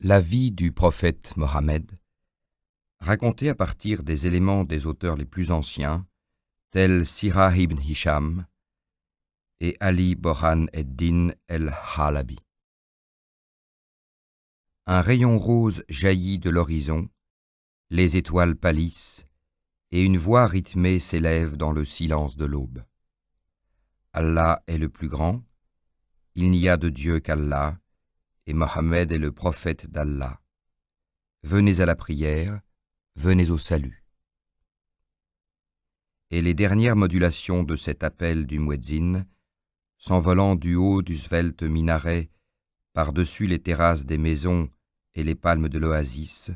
La vie du prophète Mohammed, racontée à partir des éléments des auteurs les plus anciens, tels Sirah ibn Hisham et Ali Burhan ed-Din el-Halabi. Un rayon rose jaillit de l'horizon, les étoiles pâlissent, et une voix rythmée s'élève dans le silence de l'aube. Allah est le plus grand, il n'y a de Dieu qu'Allah, et Mohammed est le prophète d'Allah. Venez à la prière, venez au salut. Et les dernières modulations de cet appel du muezzin, s'envolant du haut du svelte minaret, par-dessus les terrasses des maisons et les palmes de l'oasis,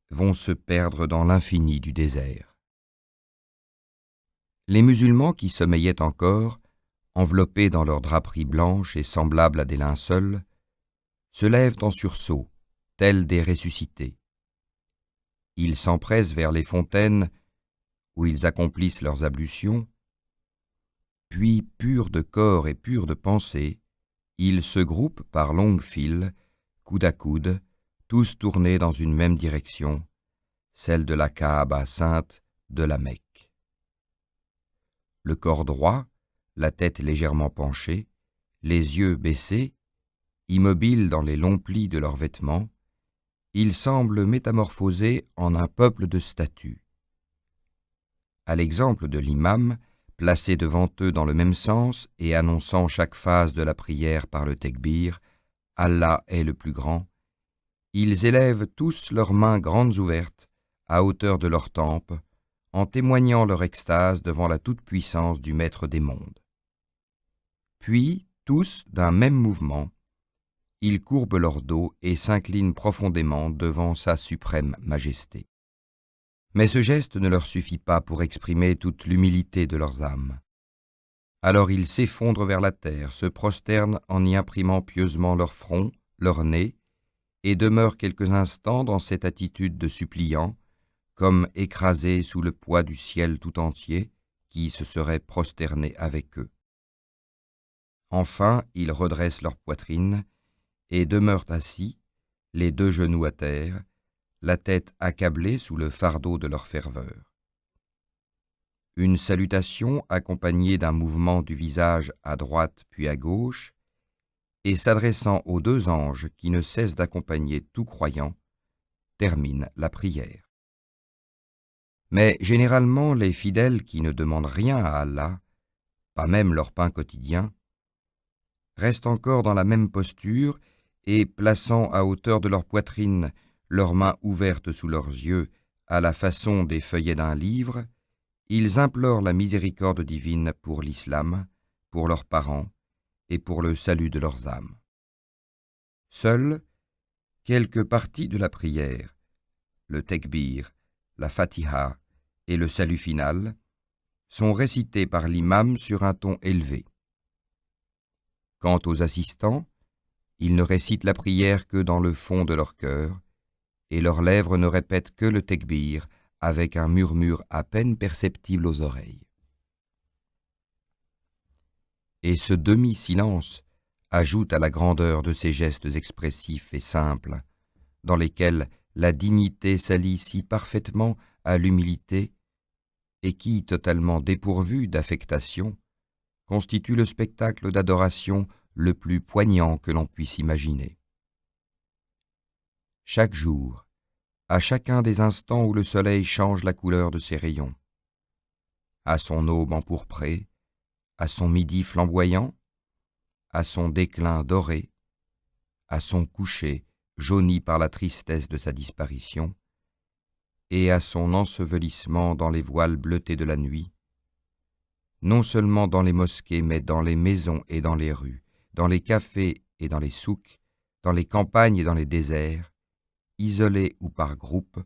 vont se perdre dans l'infini du désert. Les musulmans qui sommeillaient encore, enveloppés dans leurs draperies blanches et semblables à des linceuls, se lèvent en sursaut, tels des ressuscités. Ils s'empressent vers les fontaines où ils accomplissent leurs ablutions, puis, purs de corps et purs de pensée, ils se groupent par longues files, coude à coude, tous tournés dans une même direction, celle de la Kaaba sainte de la Mecque. Le corps droit, la tête légèrement penchée, les yeux baissés, immobiles dans les longs plis de leurs vêtements, ils semblent métamorphosés en un peuple de statues. À l'exemple de l'imam, placé devant eux dans le même sens et annonçant chaque phase de la prière par le tekbir, Allah est le plus grand, ils élèvent tous leurs mains grandes ouvertes, à hauteur de leurs tempes, en témoignant leur extase devant la toute-puissance du Maître des mondes. Puis, tous, d'un même mouvement, ils courbent leur dos et s'inclinent profondément devant sa suprême majesté. Mais ce geste ne leur suffit pas pour exprimer toute l'humilité de leurs âmes. Alors ils s'effondrent vers la terre, se prosternent en y imprimant pieusement leur front, leur nez, et demeurent quelques instants dans cette attitude de suppliants, comme écrasés sous le poids du ciel tout entier, qui se serait prosterné avec eux. Enfin, ils redressent leur poitrine et demeurent assis, les deux genoux à terre, la tête accablée sous le fardeau de leur ferveur. Une salutation accompagnée d'un mouvement du visage à droite puis à gauche, et s'adressant aux deux anges qui ne cessent d'accompagner tout croyant, termine la prière. Mais généralement, les fidèles qui ne demandent rien à Allah, pas même leur pain quotidien, restent encore dans la même posture et, plaçant à hauteur de leur poitrine leurs mains ouvertes sous leurs yeux à la façon des feuillets d'un livre, ils implorent la miséricorde divine pour l'islam, pour leurs parents et pour le salut de leurs âmes. Seules quelques parties de la prière, le tekbir, la fatiha et le salut final, sont récitées par l'imam sur un ton élevé. Quant aux assistants, ils ne récitent la prière que dans le fond de leur cœur, et leurs lèvres ne répètent que le tekbir avec un murmure à peine perceptible aux oreilles. Et ce demi-silence ajoute à la grandeur de ces gestes expressifs et simples, dans lesquels la dignité s'allie si parfaitement à l'humilité et qui, totalement dépourvus d'affectation, constitue le spectacle d'adoration le plus poignant que l'on puisse imaginer. Chaque jour, à chacun des instants où le soleil change la couleur de ses rayons, à son aube empourprée, à son midi flamboyant, à son déclin doré, à son coucher jauni par la tristesse de sa disparition, et à son ensevelissement dans les voiles bleutés de la nuit, non seulement dans les mosquées, mais dans les maisons et dans les rues, dans les cafés et dans les souks, dans les campagnes et dans les déserts, isolés ou par groupes,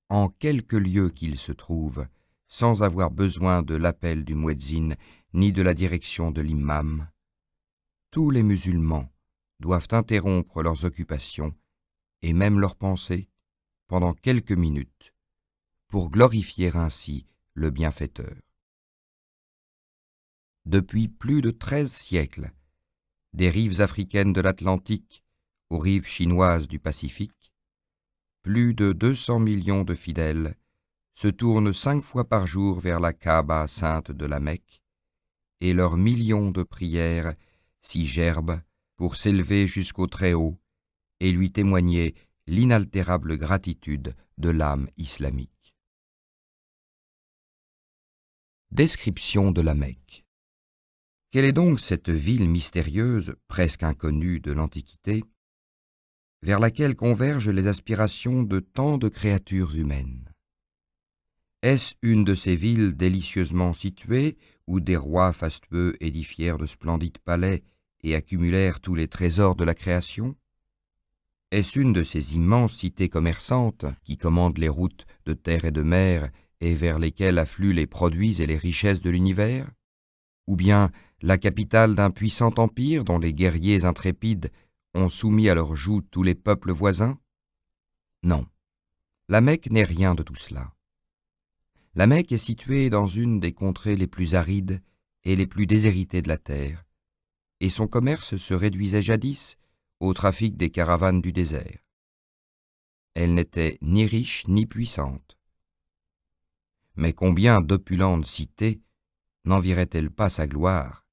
en quelque lieu qu'ils se trouvent, sans avoir besoin de l'appel du muezzin ni de la direction de l'imam, tous les musulmans doivent interrompre leurs occupations et même leurs pensées pendant quelques minutes pour glorifier ainsi le bienfaiteur. Depuis plus de 13 siècles, des rives africaines de l'Atlantique aux rives chinoises du Pacifique, plus de 200 millions de fidèles se tournent 5 fois par jour vers la Kaaba sainte de la Mecque, et leurs millions de prières s'y gerbent pour s'élever jusqu'au Très-Haut et lui témoigner l'inaltérable gratitude de l'âme islamique. Description de la Mecque. Quelle est donc cette ville mystérieuse, presque inconnue de l'Antiquité, vers laquelle convergent les aspirations de tant de créatures humaines? Est-ce une de ces villes délicieusement situées, où des rois fastueux édifièrent de splendides palais et accumulèrent tous les trésors de la création? Est-ce une de ces immenses cités commerçantes qui commandent les routes de terre et de mer et vers lesquelles affluent les produits et les richesses de l'univers? Ou bien la capitale d'un puissant empire dont les guerriers intrépides ont soumis à leur joug tous les peuples voisins? Non, la Mecque n'est rien de tout cela. La Mecque est située dans une des contrées les plus arides et les plus déshéritées de la terre, et son commerce se réduisait jadis au trafic des caravanes du désert. Elle n'était ni riche ni puissante. Mais combien d'opulentes cités n'envirait-elle pas sa gloire,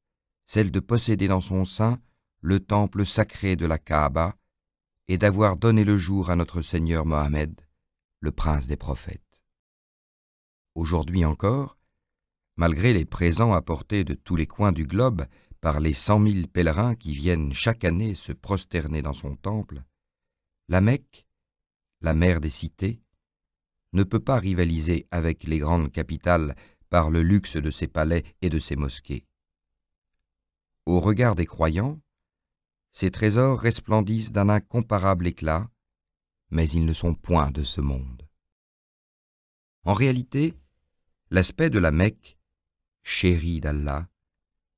celle de posséder dans son sein le temple sacré de la Kaaba et d'avoir donné le jour à notre Seigneur Mohammed, le prince des prophètes. Aujourd'hui encore, malgré les présents apportés de tous les coins du globe par les 100 000 pèlerins qui viennent chaque année se prosterner dans son temple, la Mecque, la mère des cités, ne peut pas rivaliser avec les grandes capitales par le luxe de ses palais et de ses mosquées. Au regard des croyants, ces trésors resplendissent d'un incomparable éclat, mais ils ne sont point de ce monde. En réalité, l'aspect de la Mecque, chérie d'Allah,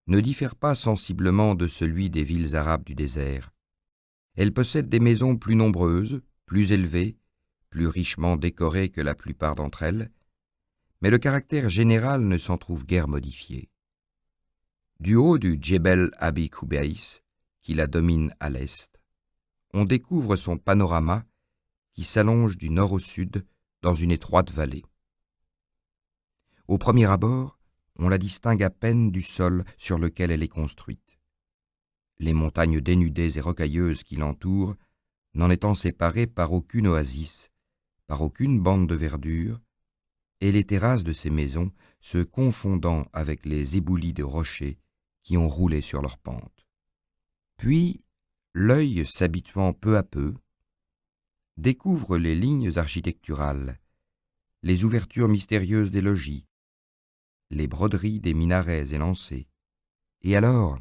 ne diffère pas sensiblement de celui des villes arabes du désert. Elle possède des maisons plus nombreuses, plus élevées, plus richement décorées que la plupart d'entre elles, mais le caractère général ne s'en trouve guère modifié. Du haut du Djebel Abi Qubays, qui la domine à l'est, on découvre son panorama qui s'allonge du nord au sud dans une étroite vallée. Au premier abord, on la distingue à peine du sol sur lequel elle est construite. Les montagnes dénudées et rocailleuses qui l'entourent, n'en étant séparées par aucune oasis, par aucune bande de verdure, et les terrasses de ces maisons se confondant avec les éboulis de rochers qui ont roulé sur leurs pentes. Puis, l'œil s'habituant peu à peu, découvre les lignes architecturales, les ouvertures mystérieuses des logis, les broderies des minarets élancés, et alors,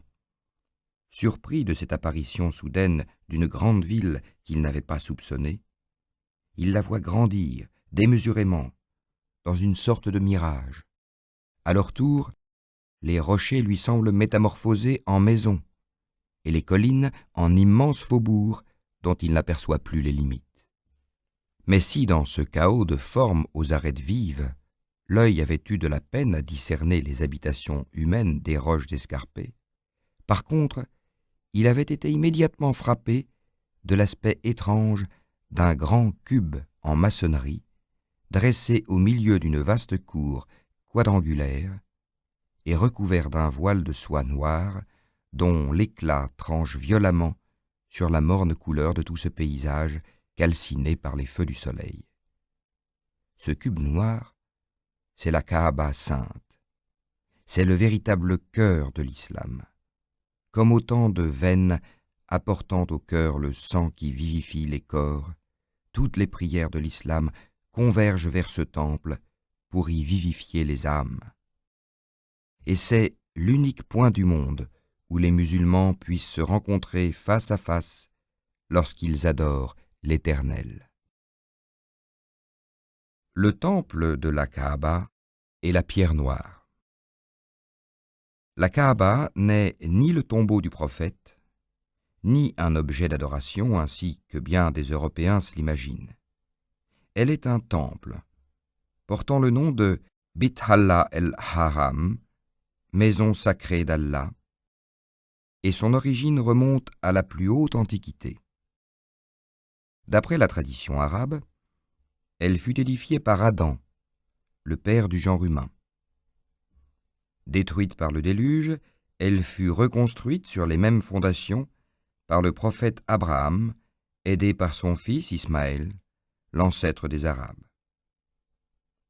surpris de cette apparition soudaine d'une grande ville qu'il n'avait pas soupçonnée, il la voit grandir démesurément, dans une sorte de mirage. À leur tour, les rochers lui semblent métamorphosés en maisons, et les collines en immenses faubourgs dont il n'aperçoit plus les limites. Mais si dans ce chaos de formes aux arêtes vives, l'œil avait eu de la peine à discerner les habitations humaines des roches escarpées, par contre, il avait été immédiatement frappé de l'aspect étrange d'un grand cube en maçonnerie, dressé au milieu d'une vaste cour quadrangulaire et recouvert d'un voile de soie noire dont l'éclat tranche violemment sur la morne couleur de tout ce paysage calciné par les feux du soleil. Ce cube noir, c'est la Kaaba sainte, c'est le véritable cœur de l'islam, comme autant de veines apportant au cœur le sang qui vivifie les corps. Toutes les prières de l'islam convergent vers ce temple pour y vivifier les âmes. Et c'est l'unique point du monde où les musulmans puissent se rencontrer face à face lorsqu'ils adorent l'Éternel. Le temple de la Kaaba est la pierre noire. La Kaaba n'est ni le tombeau du prophète, ni un objet d'adoration ainsi que bien des Européens se l'imaginent. Elle est un temple, portant le nom de Bit Allah el-Haram, maison sacrée d'Allah, et son origine remonte à la plus haute antiquité. D'après la tradition arabe, elle fut édifiée par Adam, le père du genre humain. Détruite par le déluge, elle fut reconstruite sur les mêmes fondations par le prophète Abraham, aidé par son fils Ismaël, l'ancêtre des Arabes.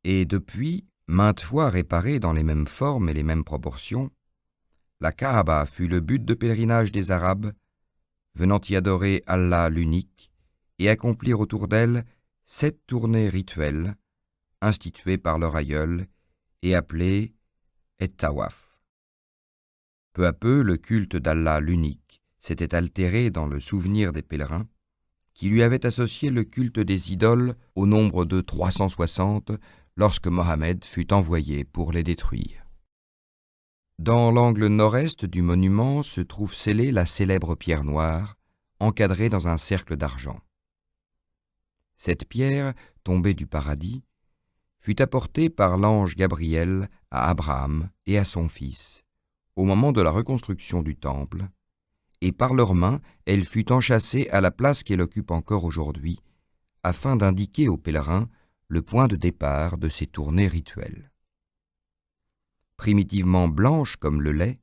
Et depuis, maintes fois réparée dans les mêmes formes et les mêmes proportions, la Kaaba fut le but de pèlerinage des Arabes, venant y adorer Allah l'unique et accomplir autour d'elle 7 tournées rituelles instituées par leur aïeul et appelées et-Tawaf. Peu à peu, le culte d'Allah l'unique s'était altéré dans le souvenir des pèlerins, qui lui avaient associé le culte des idoles au nombre de 360 lorsque Mohammed fut envoyé pour les détruire. Dans l'angle nord-est du monument se trouve scellée la célèbre pierre noire, encadrée dans un cercle d'argent. Cette pierre, tombée du paradis, fut apportée par l'ange Gabriel à Abraham et à son fils, au moment de la reconstruction du temple, et par leurs mains, elle fut enchâssée à la place qu'elle occupe encore aujourd'hui, afin d'indiquer aux pèlerins le point de départ de ces tournées rituelles. Primitivement blanche comme le lait,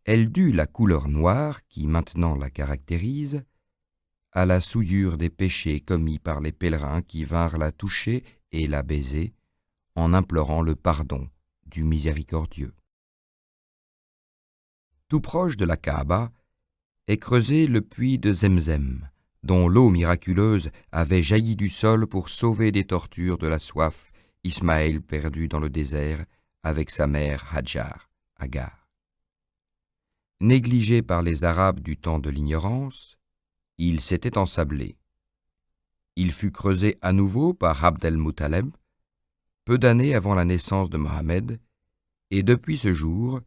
elle dut la couleur noire qui maintenant la caractérise à la souillure des péchés commis par les pèlerins qui vinrent la toucher et la baiser en implorant le pardon du miséricordieux. Tout proche de la Kaaba est creusé le puits de Zemzem, dont l'eau miraculeuse avait jailli du sol pour sauver des tortures de la soif Ismaël perdu dans le désert avec sa mère Hadjar, Agar. Négligé par les Arabes du temps de l'ignorance, il s'était ensablé. Il fut creusé à nouveau par Abd el-Muttaleb, peu d'années avant la naissance de Mohammed, et depuis ce jour,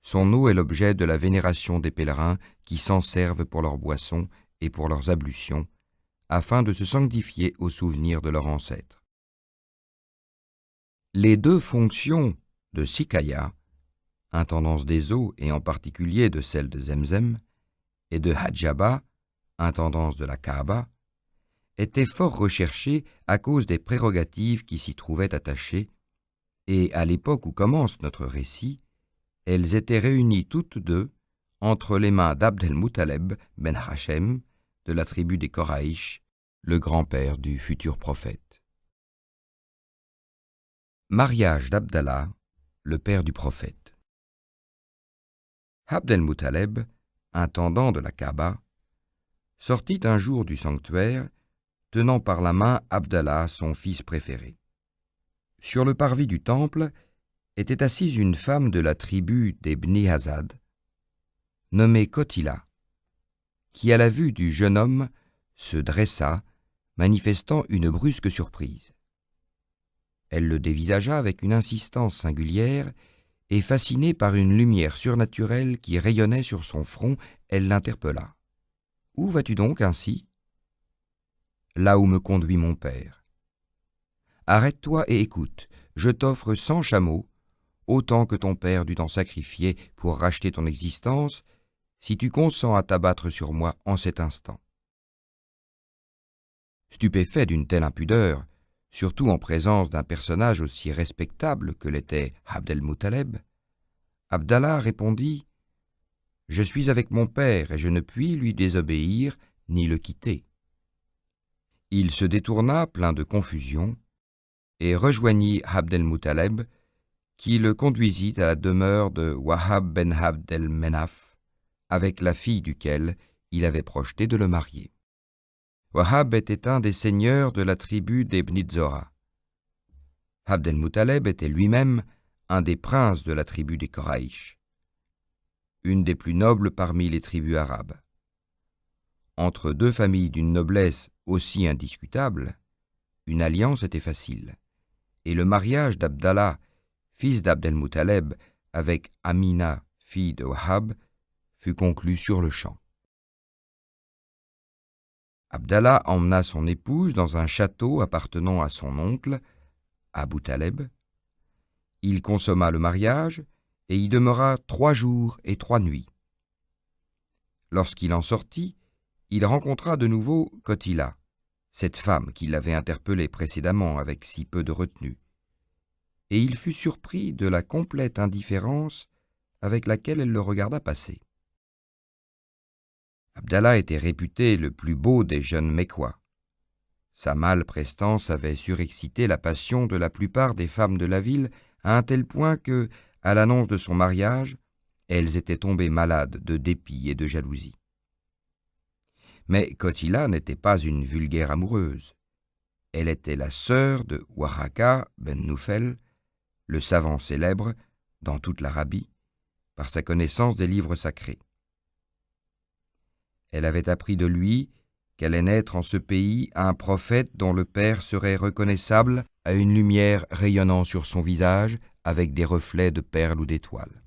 son eau est l'objet de la vénération des pèlerins qui s'en servent pour leurs boissons et pour leurs ablutions, afin de se sanctifier au souvenir de leurs ancêtres. Les 2 fonctions de Sikaya, intendance des eaux et en particulier de celle de Zemzem, et de Hadjaba, intendance de la Kaaba, étaient fort recherchées à cause des prérogatives qui s'y trouvaient attachées, et à l'époque où commence notre récit, elles étaient réunies toutes 2 entre les mains d'Abd el-Muttaleb ben Hachem, de la tribu des Koraïch, le grand-père du futur prophète. Mariage d'Abdallah, le père du prophète. Abd el-Muttaleb, intendant de la Kaaba, sortit un jour du sanctuaire, tenant par la main Abdallah, son fils préféré. Sur le parvis du temple était assise une femme de la tribu des Bni Hazad, nommée Kotila, qui à la vue du jeune homme se dressa, manifestant une brusque surprise. Elle le dévisagea avec une insistance singulière et fascinée par une lumière surnaturelle qui rayonnait sur son front, elle l'interpella. « Où vas-tu donc ainsi ?»« Là où me conduit mon père. »« Arrête-toi et écoute, je t'offre 100 chameaux, autant que ton père dut en sacrifier pour racheter ton existence, si tu consens à t'abattre sur moi en cet instant. » Stupéfait d'une telle impudeur, surtout en présence d'un personnage aussi respectable que l'était Abd el-Muttaleb, Abdallah répondit « Je suis avec mon père et je ne puis lui désobéir ni le quitter. » Il se détourna plein de confusion et rejoignit Abd el-Muttaleb, qui le conduisit à la demeure de Wahab ben Abd el-Menaf, avec la fille duquel il avait projeté de le marier. Wahab était un des seigneurs de la tribu des Bni Zora. Abd el-Muttaleb était lui-même un des princes de la tribu des Koraïch, une des plus nobles parmi les tribus arabes. Entre 2 familles d'une noblesse aussi indiscutable, une alliance était facile, et le mariage d'Abdallah, fils d'Abd el-Muttaleb, avec Amina, fille de Wahab, fut conclu sur le champ. Abdallah emmena son épouse dans un château appartenant à son oncle, Abu Taleb. Il consomma le mariage et y demeura 3 jours et 3 nuits. Lorsqu'il en sortit, il rencontra de nouveau Kotila, cette femme qui l'avait interpellé précédemment avec si peu de retenue, et il fut surpris de la complète indifférence avec laquelle elle le regarda passer. Abdallah était réputé le plus beau des jeunes Mécois. Sa mâle prestance avait surexcité la passion de la plupart des femmes de la ville à un tel point que, à l'annonce de son mariage, elles étaient tombées malades de dépit et de jalousie. Mais Kotila n'était pas une vulgaire amoureuse. Elle était la sœur de Waraka ben Noufel, le savant célèbre, dans toute l'Arabie, par sa connaissance des livres sacrés. Elle avait appris de lui qu'allait naître en ce pays un prophète dont le père serait reconnaissable à une lumière rayonnant sur son visage avec des reflets de perles ou d'étoiles.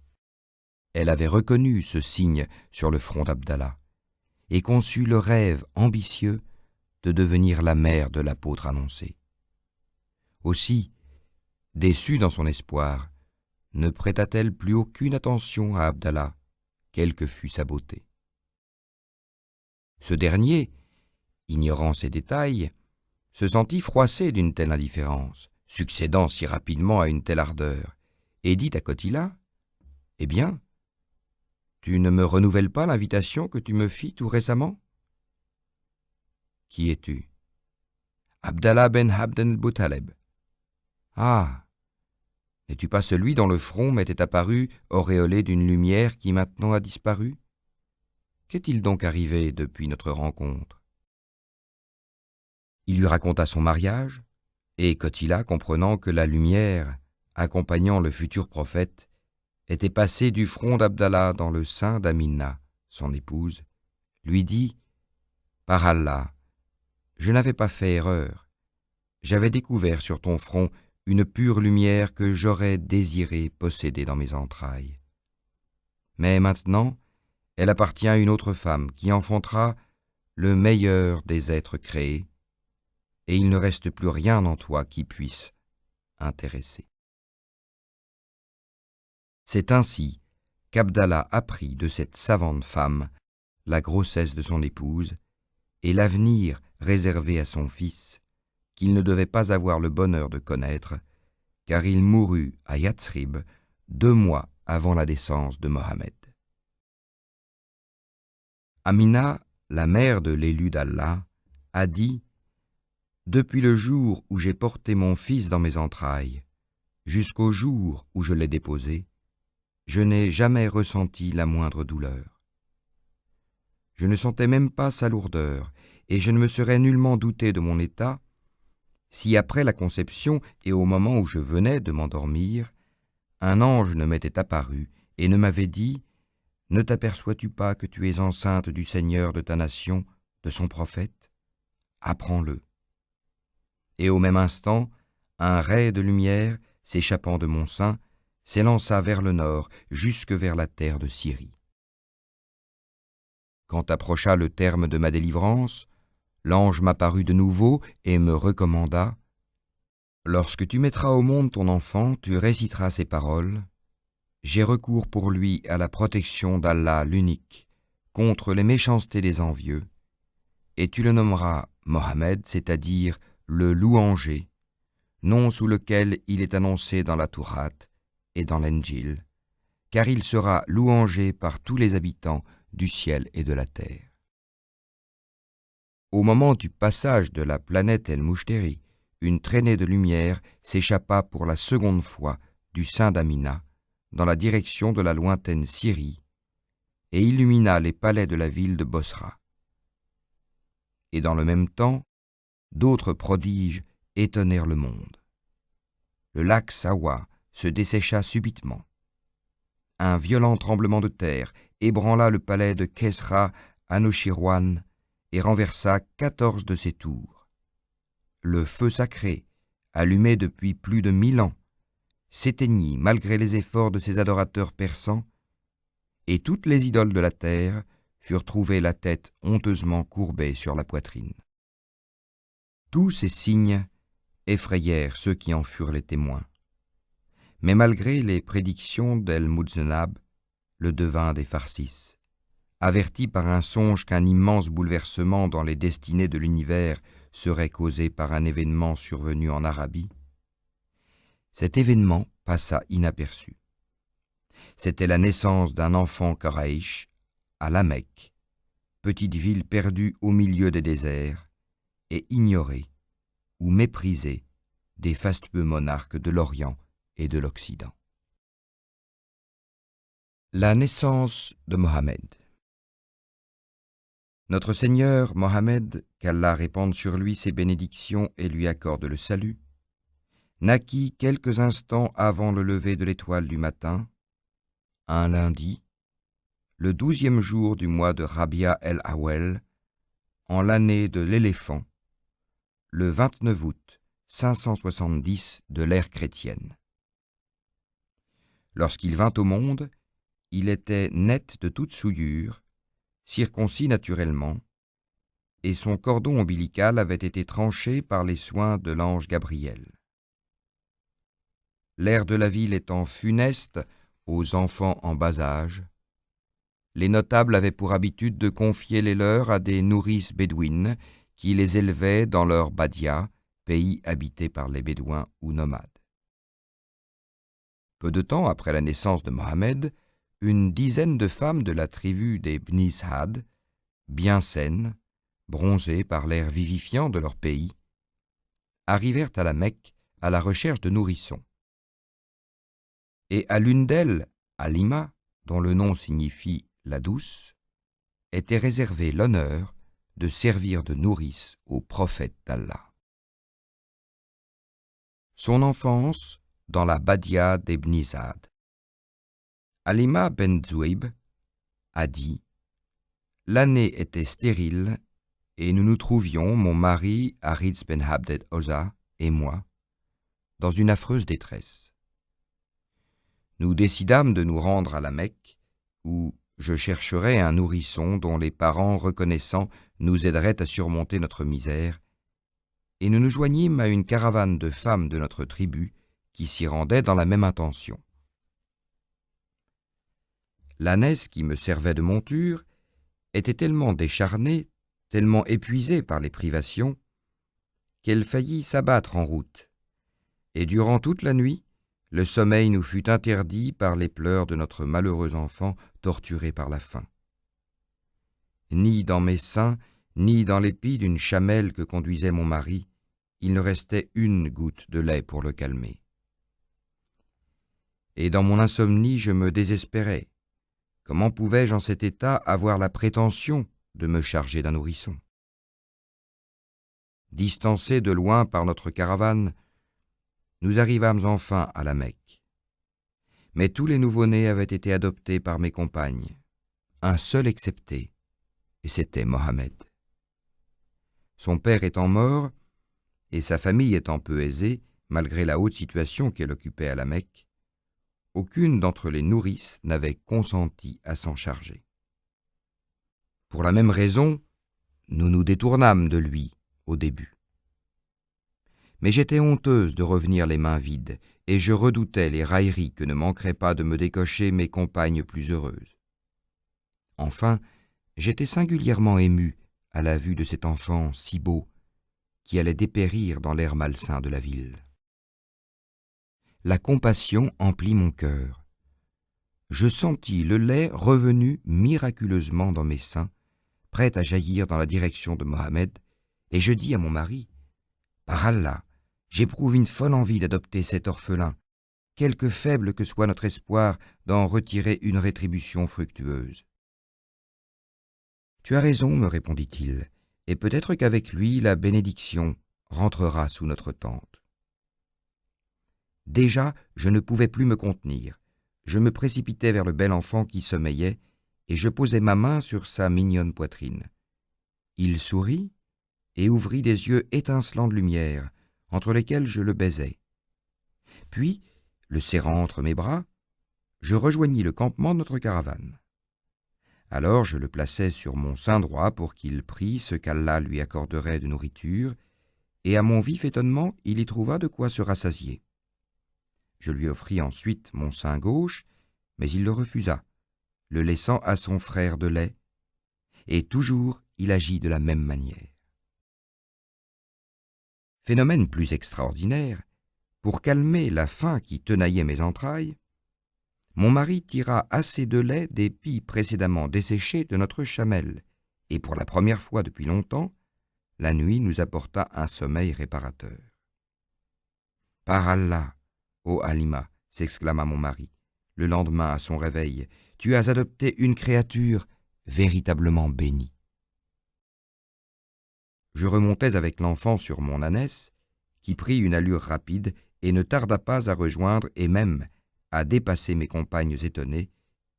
Elle avait reconnu ce signe sur le front d'Abdallah et conçu le rêve ambitieux de devenir la mère de l'apôtre annoncé. Aussi, déçue dans son espoir, ne prêta-t-elle plus aucune attention à Abdallah, quelle que fût sa beauté. Ce dernier, ignorant ces détails, se sentit froissé d'une telle indifférence, succédant si rapidement à une telle ardeur, et dit à Kotila : « Eh bien, tu ne me renouvelles pas l'invitation que tu me fis tout récemment ? » ?»« Qui es-tu ? » ?»« Abdallah ben Abd al-Buttaleb. »« Ah, n'es-tu pas celui dont le front m'était apparu auréolé d'une lumière qui maintenant a disparu ? Qu'est-il donc arrivé depuis notre rencontre ?» Il lui raconta son mariage, et Kotila, comprenant que la lumière, accompagnant le futur prophète, était passée du front d'Abdallah dans le sein d'Amina, son épouse, lui dit : « Par Allah, je n'avais pas fait erreur. J'avais découvert sur ton front une pure lumière que j'aurais désiré posséder dans mes entrailles. Mais maintenant, elle appartient à une autre femme qui enfantera le meilleur des êtres créés, et il ne reste plus rien en toi qui puisse intéresser. » C'est ainsi qu'Abdallah apprit de cette savante femme la grossesse de son épouse et l'avenir réservé à son fils, qu'il ne devait pas avoir le bonheur de connaître, car il mourut à Yatsrib 2 mois avant la naissance de Mohammed. Amina, la mère de l'élu d'Allah, a dit : « Depuis le jour où j'ai porté mon fils dans mes entrailles, jusqu'au jour où je l'ai déposé, je n'ai jamais ressenti la moindre douleur. Je ne sentais même pas sa lourdeur, et je ne me serais nullement douté de mon état, si après la conception et au moment où je venais de m'endormir, un ange ne m'était apparu et ne m'avait dit : ne t'aperçois-tu pas que tu es enceinte du Seigneur de ta nation, de son prophète ? Apprends-le. Et au même instant, un ray de lumière, s'échappant de mon sein, s'élança vers le nord, jusque vers la terre de Syrie. Quand approcha le terme de ma délivrance, l'ange m'apparut de nouveau et me recommanda : « Lorsque tu mettras au monde ton enfant, tu réciteras ces paroles : j'ai recours pour lui à la protection d'Allah l'unique, contre les méchancetés des envieux, et tu le nommeras Mohammed, c'est-à-dire le louangé, nom sous lequel il est annoncé dans la Tourate et dans l'Injil, car il sera louangé par tous les habitants du ciel et de la terre. » Au moment du passage de la planète El-Moushteri, une traînée de lumière s'échappa pour la seconde fois du sein d'Amina dans la direction de la lointaine Syrie et illumina les palais de la ville de Bosra. Et dans le même temps, d'autres prodiges étonnèrent le monde. Le lac Sawa se dessécha subitement. Un violent tremblement de terre ébranla le palais de Kesra Anushirwan et renversa 14 de ses tours. Le feu sacré, allumé depuis plus de 1000 ans, s'éteignit malgré les efforts de ses adorateurs persans, et toutes les idoles de la terre furent trouvées la tête honteusement courbée sur la poitrine. Tous ces signes effrayèrent ceux qui en furent les témoins. Mais malgré les prédictions d'El-Mudzenab, le devin des Farsis, averti par un songe qu'un immense bouleversement dans les destinées de l'univers serait causé par un événement survenu en Arabie, cet événement passa inaperçu. C'était la naissance d'un enfant Quraïch à La Mecque, petite ville perdue au milieu des déserts et ignorée ou méprisée des fastueux monarques de l'Orient et de l'Occident. La naissance de Mohammed. Notre Seigneur Mohammed, qu'Allah répande sur lui ses bénédictions et lui accorde le salut, naquit quelques instants avant le lever de l'étoile du matin, un lundi, le 12e jour du mois de Rabia el-Awwal, en l'année de l'éléphant, le 29 août 570 de l'ère chrétienne. Lorsqu'il vint au monde, il était net de toute souillure, circoncis naturellement, et son cordon ombilical avait été tranché par les soins de l'ange Gabriel. L'air de la ville étant funeste aux enfants en bas âge, les notables avaient pour habitude de confier les leurs à des nourrices bédouines qui les élevaient dans leur badia, pays habité par les bédouins ou nomades. Peu de temps après la naissance de Mohammed, une dizaine de femmes de la tribu des Bni Sa'd, bien saines, bronzées par l'air vivifiant de leur pays, arrivèrent à la Mecque à la recherche de nourrissons. Et à l'une d'elles, Halima, dont le nom signifie « la douce », était réservé l'honneur de servir de nourrice au prophète d'Allah. Son enfance dans la Badia des Bni Sa'd. Halima ben Zouib a dit « L'année était stérile et nous nous trouvions, mon mari Haritz ben Abd Oza et moi, dans une affreuse détresse. Nous décidâmes de nous rendre à la Mecque, où je chercherais un nourrisson dont les parents reconnaissants nous aideraient à surmonter notre misère, et nous nous joignîmes à une caravane de femmes de notre tribu qui s'y rendaient dans la même intention. L'ânesse qui me servait de monture était tellement décharnée, tellement épuisée par les privations, qu'elle faillit s'abattre en route, et durant toute la nuit, le sommeil nous fut interdit par les pleurs de notre malheureux enfant torturé par la faim. Ni dans mes seins, ni dans l'épi d'une chamelle que conduisait mon mari, il ne restait une goutte de lait pour le calmer. Et dans mon insomnie, je me désespérais. Comment pouvais-je en cet état avoir la prétention de me charger d'un nourrisson? Distancés de loin par notre caravane, nous arrivâmes enfin à la Mecque. Mais tous les nouveau-nés avaient été adoptés par mes compagnes, un seul excepté, et c'était Mohammed. Son père étant mort, et sa famille étant peu aisée, malgré la haute situation qu'elle occupait à la Mecque, aucune d'entre les nourrices n'avait consenti à s'en charger. Pour la même raison, nous nous détournâmes de lui au début. Mais j'étais honteuse de revenir les mains vides, et je redoutais les railleries que ne manqueraient pas de me décocher mes compagnes plus heureuses. Enfin, j'étais singulièrement émue à la vue de cet enfant si beau, qui allait dépérir dans l'air malsain de la ville. La compassion emplit mon cœur. Je sentis le lait revenu miraculeusement dans mes seins, prêt à jaillir dans la direction de Mohammed, et je dis à mon mari, « Par Allah, j'éprouve une folle envie d'adopter cet orphelin, quelque faible que soit notre espoir d'en retirer une rétribution fructueuse. » « Tu as raison, me répondit-il, et peut-être qu'avec lui la bénédiction rentrera sous notre tente. Déjà, je ne pouvais plus me contenir. Je me précipitai vers le bel enfant qui sommeillait, et je posai ma main sur sa mignonne poitrine. Il sourit et ouvrit des yeux étincelants de lumière, entre lesquels je le baisai. Puis, le serrant entre mes bras, je rejoignis le campement de notre caravane. Alors je le plaçai sur mon sein droit pour qu'il prît ce qu'Allah lui accorderait de nourriture, et à mon vif étonnement, il y trouva de quoi se rassasier. Je lui offris ensuite mon sein gauche, mais il le refusa, le laissant à son frère de lait, et toujours il agit de la même manière. Phénomène plus extraordinaire, pour calmer la faim qui tenaillait mes entrailles, mon mari tira assez de lait des pies précédemment desséchées de notre chamelle, et pour la première fois depuis longtemps, la nuit nous apporta un sommeil réparateur. « Par Allah, ô Halima, s'exclama mon mari, le lendemain à son réveil, tu as adopté une créature véritablement bénie. » Je remontais avec l'enfant sur mon ânesse, qui prit une allure rapide et ne tarda pas à rejoindre et même à dépasser mes compagnes étonnées,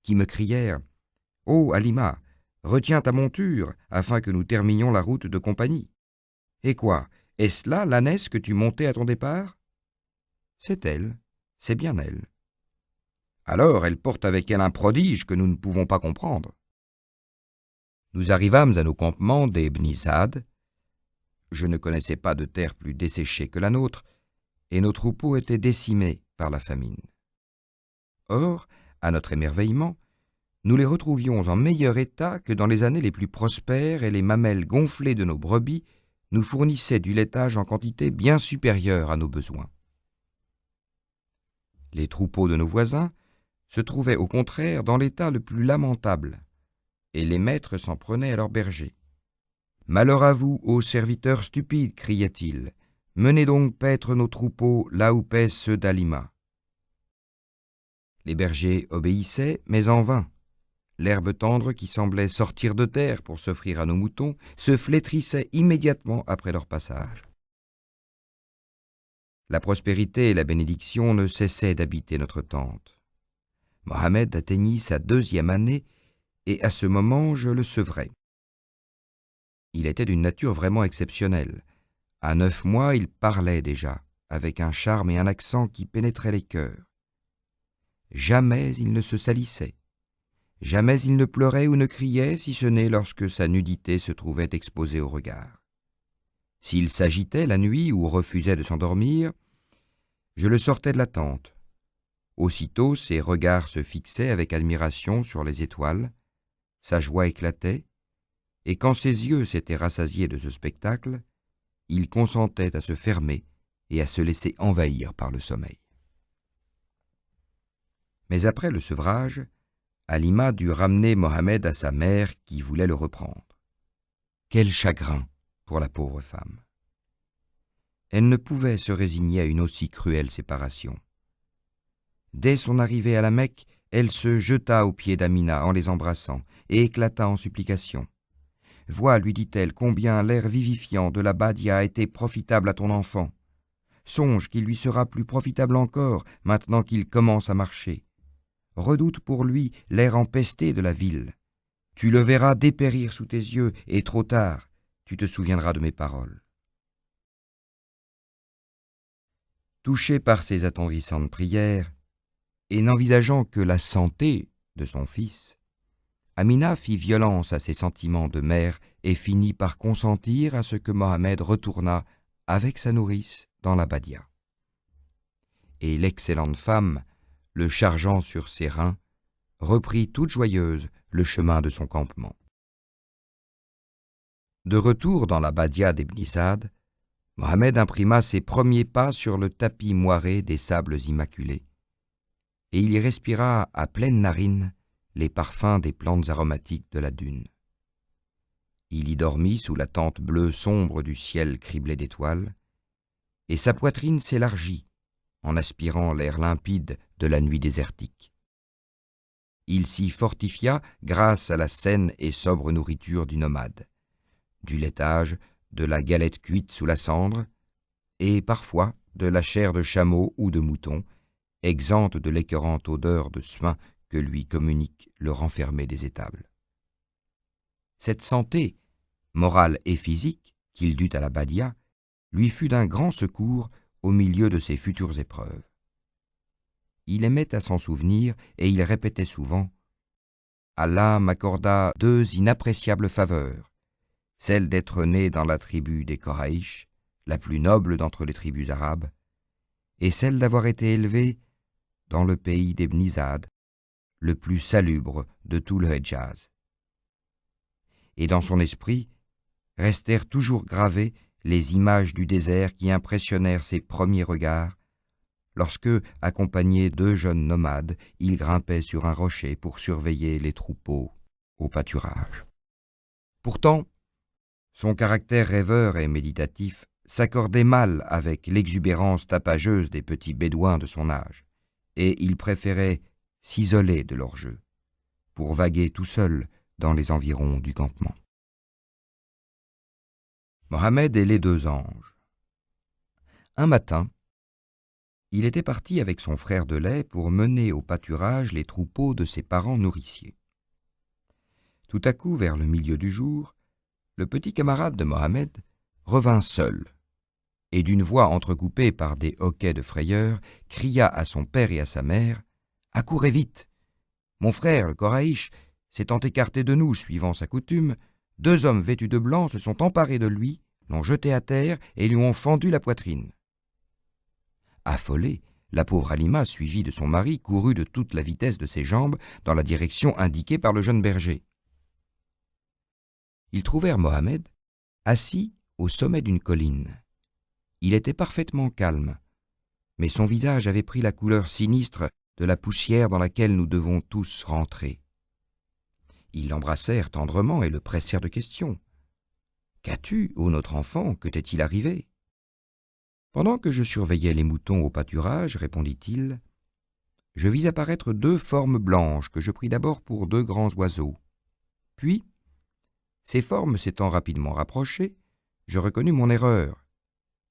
qui me crièrent « Ô Halima, retiens ta monture, afin que nous terminions la route de compagnie. » « Et quoi, est-ce là l'ânesse que tu montais à ton départ ?»« C'est elle, c'est bien elle. »« Alors elle porte avec elle un prodige que nous ne pouvons pas comprendre. » Nous arrivâmes à nos campements des Bnizad. Je ne connaissais pas de terre plus desséchée que la nôtre, et nos troupeaux étaient décimés par la famine. Or, à notre émerveillement, nous les retrouvions en meilleur état que dans les années les plus prospères, et les mamelles gonflées de nos brebis nous fournissaient du laitage en quantité bien supérieure à nos besoins. Les troupeaux de nos voisins se trouvaient au contraire dans l'état le plus lamentable, et les maîtres s'en prenaient à leurs bergers. « Malheur à vous, ô serviteurs stupides !» criait-il. « Menez donc paître nos troupeaux là où pèsent ceux d'Halima. » Les bergers obéissaient, mais en vain. L'herbe tendre qui semblait sortir de terre pour s'offrir à nos moutons se flétrissait immédiatement après leur passage. La prospérité et la bénédiction ne cessaient d'habiter notre tente. Mohammed atteignit sa 2e année et à ce moment je le sevrai. Il était d'une nature vraiment exceptionnelle. À 9 mois, il parlait déjà, avec un charme et un accent qui pénétraient les cœurs. Jamais il ne se salissait. Jamais il ne pleurait ou ne criait, si ce n'est lorsque sa nudité se trouvait exposée au regard. S'il s'agitait la nuit ou refusait de s'endormir, je le sortais de la tente. Aussitôt, ses regards se fixaient avec admiration sur les étoiles, sa joie éclatait, et quand ses yeux s'étaient rassasiés de ce spectacle, il consentait à se fermer et à se laisser envahir par le sommeil. Mais après le sevrage, Halima dut ramener Mohammed à sa mère qui voulait le reprendre. Quel chagrin pour la pauvre femme! Elle ne pouvait se résigner à une aussi cruelle séparation. Dès son arrivée à la Mecque, elle se jeta aux pieds d'Amina en les embrassant et éclata en supplications. « Vois, lui dit-elle, combien l'air vivifiant de la Badia a été profitable à ton enfant. Songe qu'il lui sera plus profitable encore maintenant qu'il commence à marcher. Redoute pour lui l'air empesté de la ville. Tu le verras dépérir sous tes yeux, et trop tard, tu te souviendras de mes paroles. » Touché par ces attendrissantes prières, et n'envisageant que la santé de son fils, Amina fit violence à ses sentiments de mère et finit par consentir à ce que Mohammed retournât avec sa nourrice dans la Badia. Et l'excellente femme, le chargeant sur ses reins, reprit toute joyeuse le chemin de son campement. De retour dans la Badia des Bnizad, Mohammed imprima ses premiers pas sur le tapis moiré des sables immaculés, et il y respira à pleines narines les parfums des plantes aromatiques de la dune. Il y dormit sous la tente bleue sombre du ciel criblé d'étoiles, et sa poitrine s'élargit en aspirant l'air limpide de la nuit désertique. Il s'y fortifia grâce à la saine et sobre nourriture du nomade, du laitage, de la galette cuite sous la cendre, et parfois de la chair de chameau ou de mouton, exempte de l'écœurante odeur de suin que lui communique le renfermé des étables. Cette santé, morale et physique, qu'il dut à la Badia, lui fut d'un grand secours au milieu de ses futures épreuves. Il aimait à s'en souvenir et il répétait souvent « Allah m'accorda 2 inappréciables faveurs, celle d'être né dans la tribu des Koraïch, la plus noble d'entre les tribus arabes, et celle d'avoir été élevé dans le pays des Bnizad, le plus salubre de tout le Hedjaz. » Et dans son esprit restèrent toujours gravées les images du désert qui impressionnèrent ses premiers regards, lorsque, accompagné deux jeunes nomades, il grimpait sur un rocher pour surveiller les troupeaux au pâturage. Pourtant, son caractère rêveur et méditatif s'accordait mal avec l'exubérance tapageuse des petits bédouins de son âge, et il préférait s'isoler de leur jeu, pour vaguer tout seul dans les environs du campement. Mohammed et les deux anges. Un matin, il était parti avec son frère de lait pour mener au pâturage les troupeaux de ses parents nourriciers. Tout à coup, vers le milieu du jour, le petit camarade de Mohammed revint seul, et d'une voix entrecoupée par des hoquets de frayeur, cria à son père et à sa mère « Accourez vite ! Mon frère, le Koraïch, s'étant écarté de nous suivant sa coutume, deux hommes vêtus de blanc se sont emparés de lui, l'ont jeté à terre et lui ont fendu la poitrine. » Affolée, la pauvre Halima, suivie de son mari, courut de toute la vitesse de ses jambes dans la direction indiquée par le jeune berger. Ils trouvèrent Mohammed assis au sommet d'une colline. Il était parfaitement calme, mais son visage avait pris la couleur sinistre de la poussière dans laquelle nous devons tous rentrer. Ils l'embrassèrent tendrement et le pressèrent de questions. « Qu'as-tu, ô notre enfant, que t'est-il arrivé ?» « Pendant que je surveillais les moutons au pâturage, répondit-il, je vis apparaître deux formes blanches que je pris d'abord pour deux grands oiseaux. Puis, ces formes s'étant rapidement rapprochées, je reconnus mon erreur.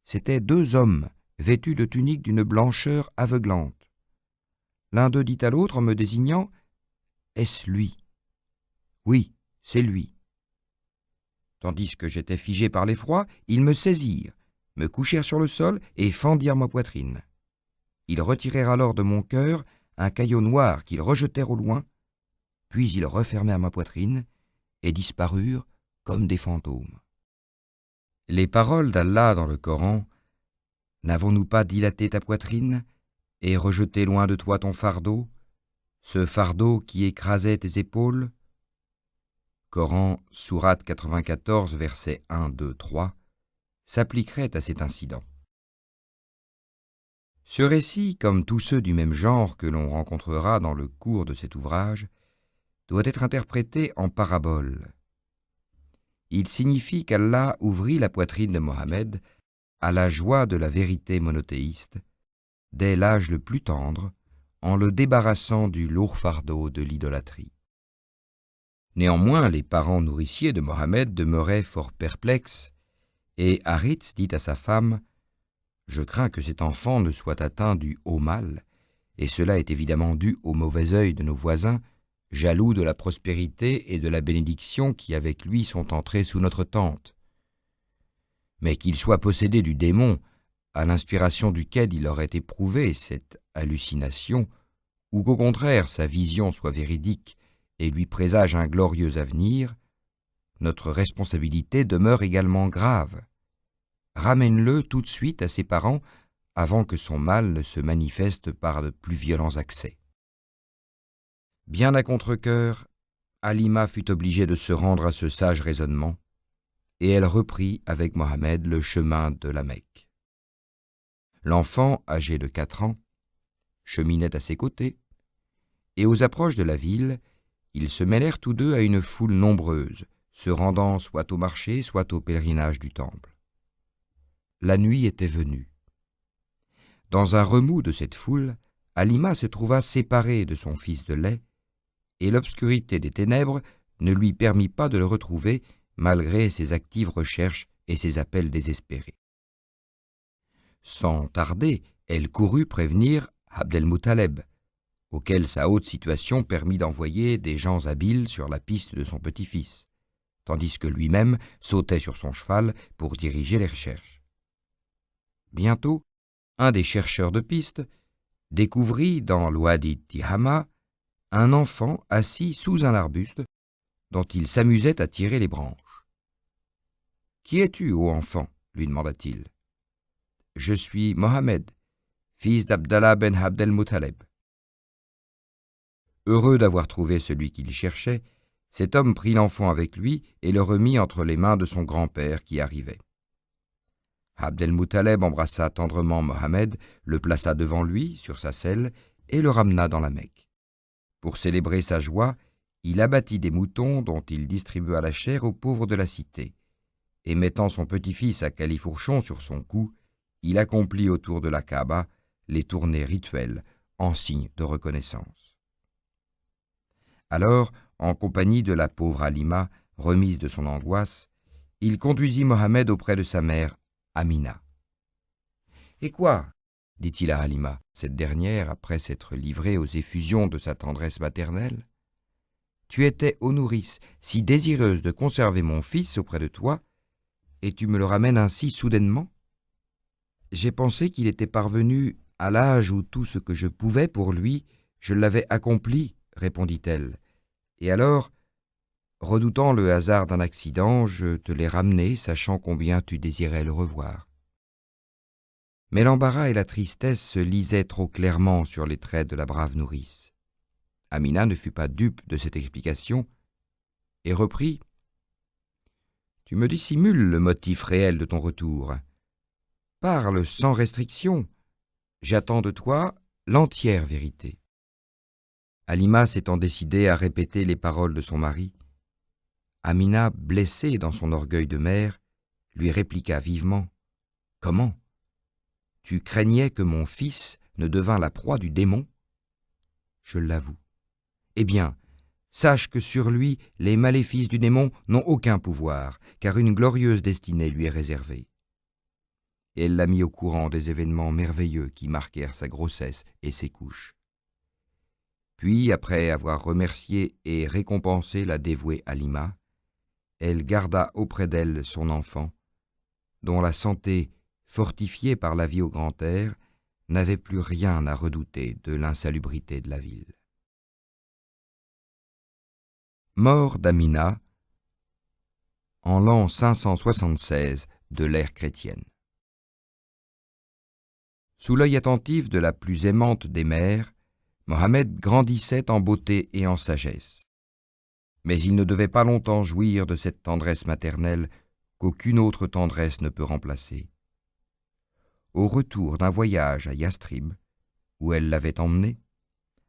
C'étaient deux hommes vêtus de tuniques d'une blancheur aveuglante. L'un d'eux dit à l'autre en me désignant « Est-ce lui ?» « Oui, c'est lui. » Tandis que j'étais figé par l'effroi, ils me saisirent, me couchèrent sur le sol et fendirent ma poitrine. Ils retirèrent alors de mon cœur un caillot noir qu'ils rejetèrent au loin, puis ils refermèrent ma poitrine et disparurent comme des fantômes. Les paroles d'Allah dans le Coran « N'avons-nous pas dilaté ta poitrine et rejeté loin de toi ton fardeau, ce fardeau qui écrasait tes épaules ?» Coran, sourate 94, versets 1, 2, 3, s'appliquerait à cet incident. Ce récit, comme tous ceux du même genre que l'on rencontrera dans le cours de cet ouvrage, doit être interprété en parabole. Il signifie qu'Allah ouvrit la poitrine de Mohammed à la joie de la vérité monothéiste, dès l'âge le plus tendre, en le débarrassant du lourd fardeau de l'idolâtrie. Néanmoins, les parents nourriciers de Mohammed demeuraient fort perplexes, et Haritz dit à sa femme « Je crains que cet enfant ne soit atteint du haut mal, et cela est évidemment dû au mauvais œil de nos voisins, jaloux de la prospérité et de la bénédiction qui avec lui sont entrés sous notre tente. Mais qu'il soit possédé du démon, à l'inspiration duquel il aurait éprouvé cette hallucination, ou qu'au contraire sa vision soit véridique et lui présage un glorieux avenir, notre responsabilité demeure également grave. Ramène-le tout de suite à ses parents avant que son mal ne se manifeste par de plus violents accès. » Bien à contre-cœur, Halima fut obligée de se rendre à ce sage raisonnement, et elle reprit avec Mohammed le chemin de la Mecque. L'enfant, âgé de 4 ans, cheminait à ses côtés, et aux approches de la ville, ils se mêlèrent tous deux à une foule nombreuse, se rendant soit au marché, soit au pèlerinage du temple. La nuit était venue. Dans un remous de cette foule, Halima se trouva séparée de son fils de lait, et l'obscurité des ténèbres ne lui permit pas de le retrouver malgré ses actives recherches et ses appels désespérés. Sans tarder, elle courut prévenir Abd el-Muttaleb, auquel sa haute situation permit d'envoyer des gens habiles sur la piste de son petit-fils, tandis que lui-même sautait sur son cheval pour diriger les recherches. Bientôt, un des chercheurs de piste découvrit dans l'Ouadi Tihama un enfant assis sous un arbuste dont il s'amusait à tirer les branches. « Qui es-tu, ô enfant ?» lui demanda-t-il. « Je suis Mohammed, fils d'Abdallah ben Abd el-Muttaleb. » Heureux d'avoir trouvé celui qu'il cherchait, cet homme prit l'enfant avec lui et le remit entre les mains de son grand-père qui arrivait. Abd el-Muttaleb embrassa tendrement Mohammed, le plaça devant lui, sur sa selle, et le ramena dans la Mecque. Pour célébrer sa joie, il abattit des moutons dont il distribua la chair aux pauvres de la cité, et mettant son petit-fils à califourchon sur son cou, il accomplit autour de la Kaaba les tournées rituelles en signe de reconnaissance. Alors, en compagnie de la pauvre Halima, remise de son angoisse, il conduisit Mohammed auprès de sa mère, Amina. « Et quoi ?» dit-il à Halima, cette dernière, après s'être livrée aux effusions de sa tendresse maternelle. « Tu étais, ô nourrice, si désireuse de conserver mon fils auprès de toi, et tu me le ramènes ainsi soudainement ? J'ai pensé qu'il était parvenu à l'âge où tout ce que je pouvais pour lui, je l'avais accompli, répondit-elle. Et alors, redoutant le hasard d'un accident, je te l'ai ramené, sachant combien tu désirais le revoir. Mais l'embarras et la tristesse se lisaient trop clairement sur les traits de la brave nourrice. Amina ne fut pas dupe de cette explication et reprit « Tu me dissimules le motif réel de ton retour. Parle sans restriction. J'attends de toi l'entière vérité. » Halima s'étant décidée à répéter les paroles de son mari, Amina, blessée dans son orgueil de mère, lui répliqua vivement « Comment ? Tu craignais que mon fils ne devînt la proie du démon ? Je l'avoue. Eh bien, sache que sur lui, les maléfices du démon n'ont aucun pouvoir, car une glorieuse destinée lui est réservée. » Et elle l'a mis au courant des événements merveilleux qui marquèrent sa grossesse et ses couches. Puis, après avoir remercié et récompensé la dévouée Halima, elle garda auprès d'elle son enfant, dont la santé, fortifiée par la vie au grand air, n'avait plus rien à redouter de l'insalubrité de la ville. Mort d'Amina en l'an 576 de l'ère chrétienne. Sous l'œil attentif de la plus aimante des mères, Mohammed grandissait en beauté et en sagesse. Mais il ne devait pas longtemps jouir de cette tendresse maternelle qu'aucune autre tendresse ne peut remplacer. Au retour d'un voyage à Yastrib, où elle l'avait emmené,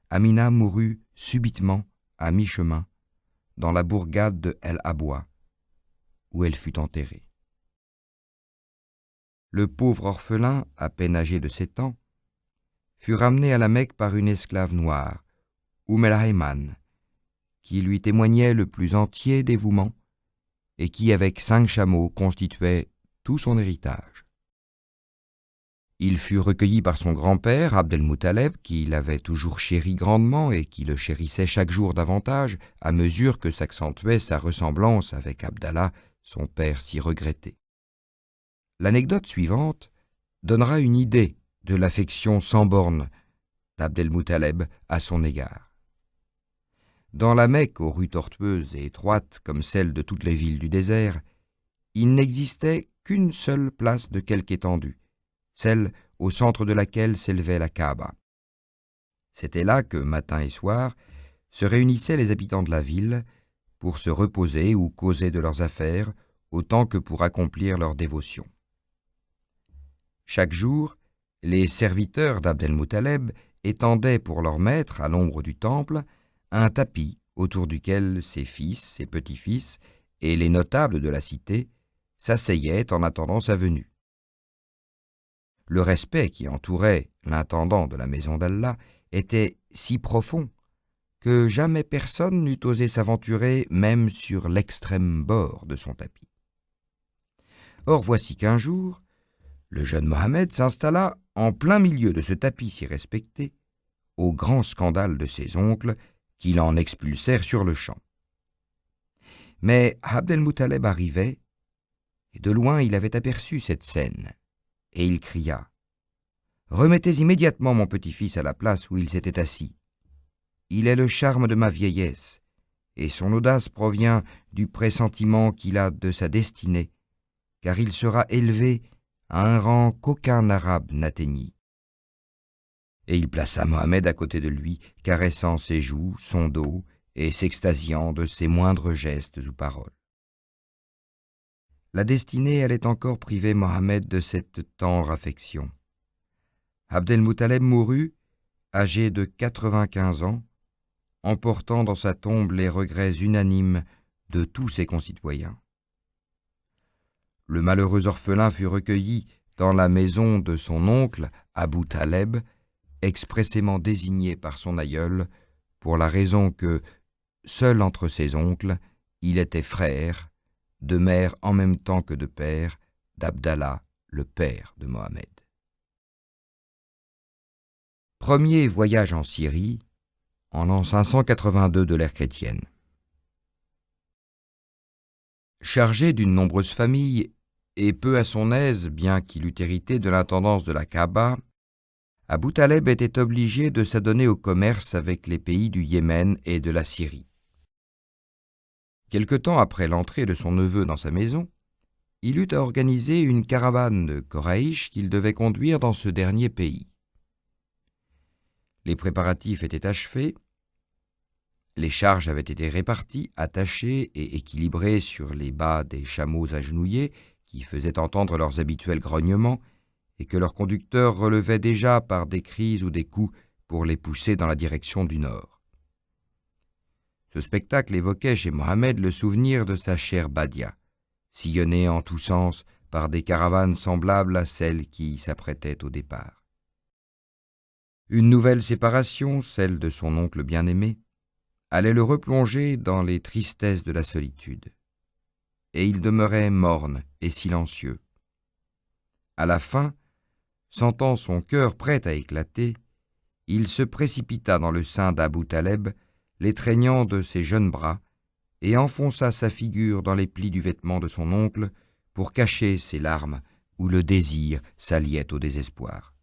Amina mourut subitement à mi-chemin dans la bourgade de El Abwa, où elle fut enterrée. Le pauvre orphelin, à peine âgé de 7 ans, fut ramené à la Mecque par une esclave noire, el-Ayman, qui lui témoignait le plus entier dévouement et qui, avec 5 chameaux, constituait tout son héritage. Il fut recueilli par son grand-père, Abd el-Muttaleb, qui l'avait toujours chéri grandement et qui le chérissait chaque jour davantage à mesure que s'accentuait sa ressemblance avec Abdallah, son père si regretté. L'anecdote suivante donnera une idée de l'affection sans bornes d'Abd el-Muttaleb à son égard. Dans la Mecque, aux rues tortueuses et étroites comme celles de toutes les villes du désert, il n'existait qu'une seule place de quelque étendue, celle au centre de laquelle s'élevait la Kaaba. C'était là que, matin et soir, se réunissaient les habitants de la ville pour se reposer ou causer de leurs affaires, autant que pour accomplir leurs dévotions. Chaque jour, les serviteurs d'Abd el-Muttaleb étendaient pour leur maître, à l'ombre du temple, un tapis autour duquel ses fils, ses petits-fils et les notables de la cité s'asseyaient en attendant sa venue. Le respect qui entourait l'intendant de la maison d'Allah était si profond que jamais personne n'eût osé s'aventurer même sur l'extrême bord de son tapis. Or voici qu'un jour, le jeune Mohammed s'installa en plein milieu de ce tapis si respecté, au grand scandale de ses oncles qui l'en expulsèrent sur-le-champ. Mais Abd el-Muttaleb arrivait, et de loin il avait aperçu cette scène, et il cria « Remettez immédiatement mon petit-fils à la place où il s'était assis. Il est le charme de ma vieillesse, et son audace provient du pressentiment qu'il a de sa destinée, car il sera élevé à un rang qu'aucun arabe n'atteignit. » Et il plaça Mohammed à côté de lui, caressant ses joues, son dos, et s'extasiant de ses moindres gestes ou paroles. la destinée allait encore priver Mohammed de cette tendre affection. Abd el-Muttaleb mourut, âgé de 95 ans, emportant dans sa tombe les regrets unanimes de tous ses concitoyens. Le malheureux orphelin fut recueilli dans la maison de son oncle, Abu Taleb, expressément désigné par son aïeul, pour la raison que, seul entre ses oncles, il était frère, de mère en même temps que de père, d'Abdallah, le père de Mohammed. Premier voyage en Syrie, en l'an 582 de l'ère chrétienne. Chargé d'une nombreuse famille et peu à son aise, bien qu'il eût hérité de l'intendance de la Kaaba, Abu Taleb était obligé de s'adonner au commerce avec les pays du Yémen et de la Syrie. Quelque temps après l'entrée de son neveu dans sa maison, il eut à organiser une caravane de Koraïch qu'il devait conduire dans ce dernier pays. Les préparatifs étaient achevés, les charges avaient été réparties, attachées et équilibrées sur les bas des chameaux agenouillés qui faisaient entendre leurs habituels grognements et que leurs conducteurs relevaient déjà par des cris ou des coups pour les pousser dans la direction du nord. Ce spectacle évoquait chez Mohammed le souvenir de sa chère Badia, sillonnée en tous sens par des caravanes semblables à celles qui y s'apprêtaient au départ. Une nouvelle séparation, celle de son oncle bien-aimé, allait le replonger dans les tristesses de la solitude. Et il demeurait morne et silencieux. À la fin, sentant son cœur prêt à éclater, il se précipita dans le sein d'Abu Taleb, l'étreignant de ses jeunes bras, et enfonça sa figure dans les plis du vêtement de son oncle pour cacher ses larmes où le désir s'alliait au désespoir.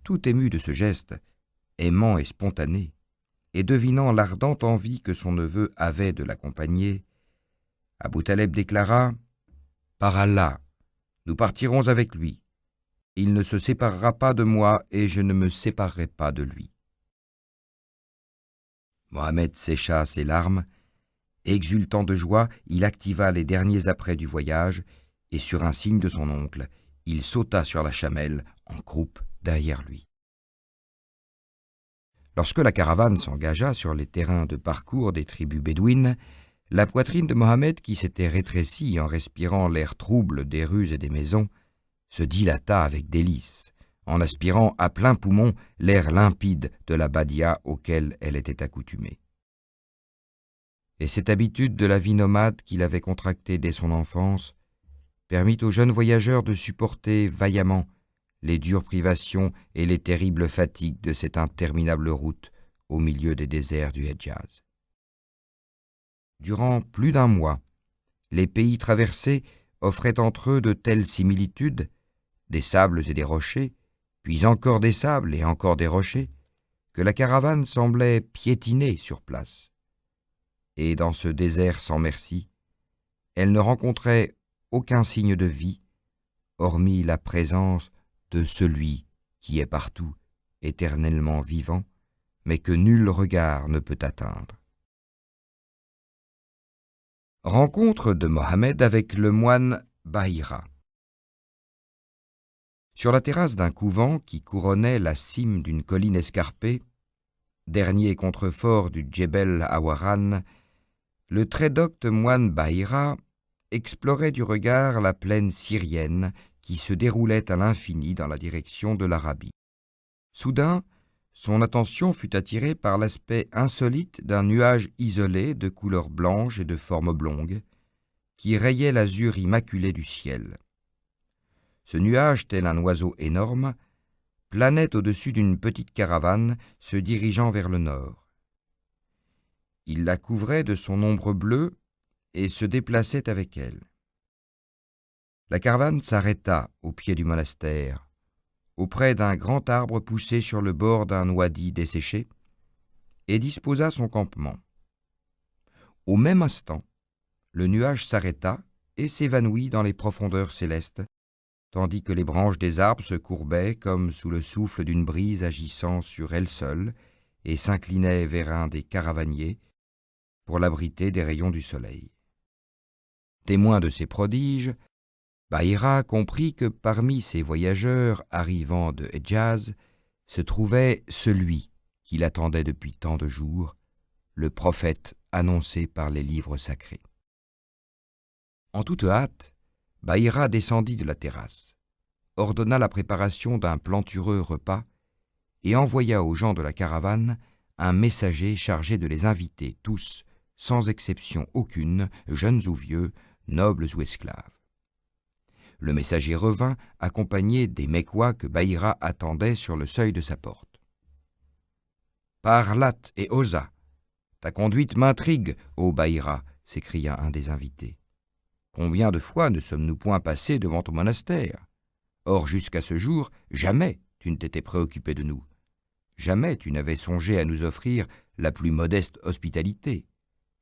Tout ému de ce geste, aimant et spontané, et devinant l'ardente envie que son neveu avait de l'accompagner, Abu Taleb déclara « Par Allah, nous partirons avec lui. Il ne se séparera pas de moi et je ne me séparerai pas de lui. » Mohammed sécha ses larmes. Exultant de joie, il activa les derniers apprêts du voyage et sur un signe de son oncle, il sauta sur la chamelle en croupe derrière lui. Lorsque la caravane s'engagea sur les terrains de parcours des tribus bédouines, la poitrine de Mohammed, qui s'était rétrécie en respirant l'air trouble des rues et des maisons, se dilata avec délice, en aspirant à plein poumon l'air limpide de la Badia auquel elle était accoutumée. Et cette habitude de la vie nomade qu'il avait contractée dès son enfance permit au jeune voyageur de supporter vaillamment les dures privations et les terribles fatigues de cette interminable route au milieu des déserts du Hedjaz. Durant plus d'un mois, les pays traversés offraient entre eux de telles similitudes, des sables et des rochers, puis encore des sables et encore des rochers, que la caravane semblait piétiner sur place. Et dans ce désert sans merci, elle ne rencontrait aucun signe de vie, hormis la présence de celui qui est partout, éternellement vivant, mais que nul regard ne peut atteindre. Rencontre de Mohammed avec le moine Bahira. Sur la terrasse d'un couvent qui couronnait la cime d'une colline escarpée, dernier contrefort du Djebel Awaran, le très docte moine Bahira explorait du regard la plaine syrienne qui se déroulait à l'infini dans la direction de l'Arabie. Soudain, son attention fut attirée par l'aspect insolite d'un nuage isolé de couleur blanche et de forme oblongue, qui rayait l'azur immaculé du ciel. Ce nuage, tel un oiseau énorme, planait au-dessus d'une petite caravane se dirigeant vers le nord. Il la couvrait de son ombre bleue et se déplaçait avec elle. La caravane s'arrêta au pied du monastère, auprès d'un grand arbre poussé sur le bord d'un ouadi desséché, et disposa son campement. Au même instant, le nuage s'arrêta et s'évanouit dans les profondeurs célestes, tandis que les branches des arbres se courbaient comme sous le souffle d'une brise agissant sur elles seules et s'inclinaient vers un des caravaniers pour l'abriter des rayons du soleil. Témoin de ces prodiges, Bahira comprit que parmi ces voyageurs arrivant de Hedjaz se trouvait celui qui l'attendait depuis tant de jours, le prophète annoncé par les livres sacrés. En toute hâte, Bahira descendit de la terrasse, ordonna la préparation d'un plantureux repas et envoya aux gens de la caravane un messager chargé de les inviter tous, sans exception aucune, jeunes ou vieux, nobles ou esclaves. Le messager revint accompagné des Mécois que Bahira attendait sur le seuil de sa porte. « Par Lat et Oza, ta conduite m'intrigue, ô Bahira, s'écria un des invités. Combien de fois ne sommes-nous point passés devant ton monastère? Or, jusqu'à ce jour, jamais tu ne t'étais préoccupé de nous. Jamais tu n'avais songé à nous offrir la plus modeste hospitalité.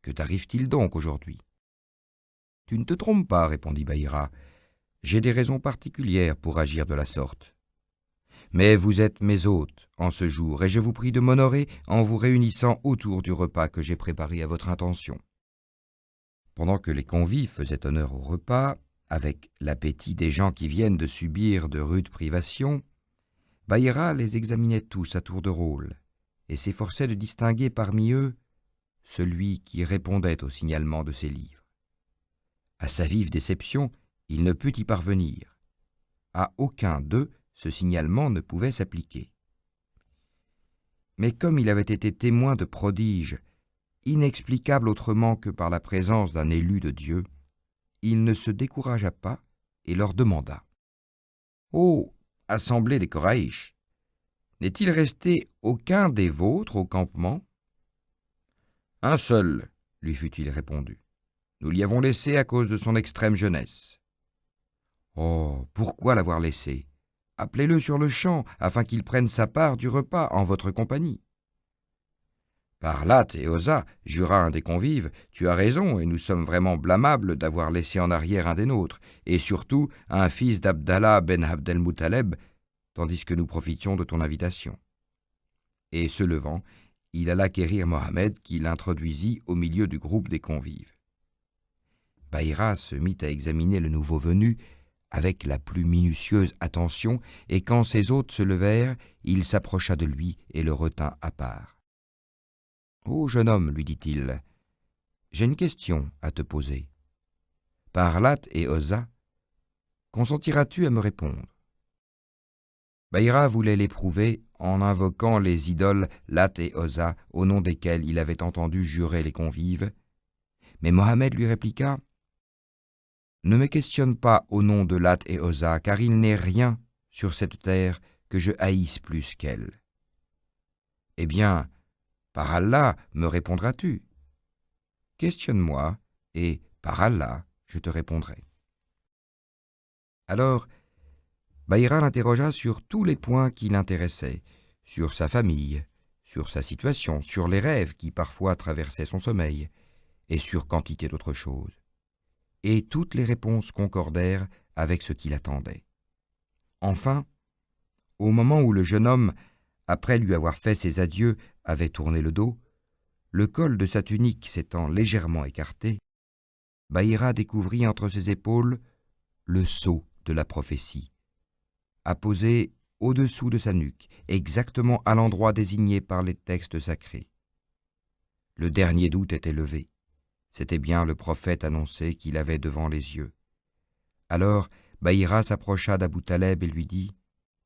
Que t'arrive-t-il donc aujourd'hui? Tu ne te trompes pas, répondit Bahira. J'ai des raisons particulières pour agir de la sorte. Mais vous êtes mes hôtes en ce jour, et je vous prie de m'honorer en vous réunissant autour du repas que j'ai préparé à votre intention. Pendant que les convives faisaient honneur au repas, avec l'appétit des gens qui viennent de subir de rudes privations, Bahira les examinait tous à tour de rôle, et s'efforçait de distinguer parmi eux celui qui répondait au signalement de ses livres. À sa vive déception, il ne put y parvenir. À aucun d'eux, ce signalement ne pouvait s'appliquer. Mais comme il avait été témoin de prodiges, inexplicables autrement que par la présence d'un élu de Dieu, il ne se découragea pas et leur demanda « Ô assemblée des Koraïch, n'est-il resté aucun des vôtres au campement ?»« Un seul, lui fut-il répondu. Nous l'y avons laissé à cause de son extrême jeunesse. »« Oh, pourquoi l'avoir laissé? Appelez-le sur le champ, afin qu'il prenne sa part du repas en votre compagnie. » Par Lat et Oza, jura un des convives, tu as raison, et nous sommes vraiment blâmables d'avoir laissé en arrière un des nôtres, et surtout un fils d'Abdallah ben Abdel-Moutaleb, tandis que nous profitions de ton invitation. Et se levant, il alla quérir Mohammed, qui l'introduisit au milieu du groupe des convives. Bahira se mit à examiner le nouveau venu avec la plus minutieuse attention, et quand ses hôtes se levèrent, il s'approcha de lui et le retint à part. « Ô jeune homme, lui dit-il, j'ai une question à te poser. Par Lat et Oza, consentiras-tu à me répondre ?» Bahira voulait l'éprouver en invoquant les idoles Lat et Oza, au nom desquelles il avait entendu jurer les convives, mais Mohammed lui répliqua « Ne me questionne pas au nom de Lat et Oza, car il n'est rien sur cette terre que je haïsse plus qu'elle. » « Eh bien, par Allah, me répondras-tu? Questionne-moi, et par Allah, je te répondrai. » Alors, Bahira l'interrogea sur tous les points qui l'intéressaient, sur sa famille, sur sa situation, sur les rêves qui parfois traversaient son sommeil, et sur quantité d'autres choses. Et toutes les réponses concordèrent avec ce qui l'attendait. Enfin, au moment où le jeune homme, après lui avoir fait ses adieux, avait tourné le dos, le col de sa tunique s'étant légèrement écarté, Bahira découvrit entre ses épaules le sceau de la prophétie, apposé au-dessous de sa nuque, exactement à l'endroit désigné par les textes sacrés. Le dernier doute était levé. C'était bien le prophète annoncé qu'il avait devant les yeux. Alors Bahira s'approcha d'Abou Taleb et lui dit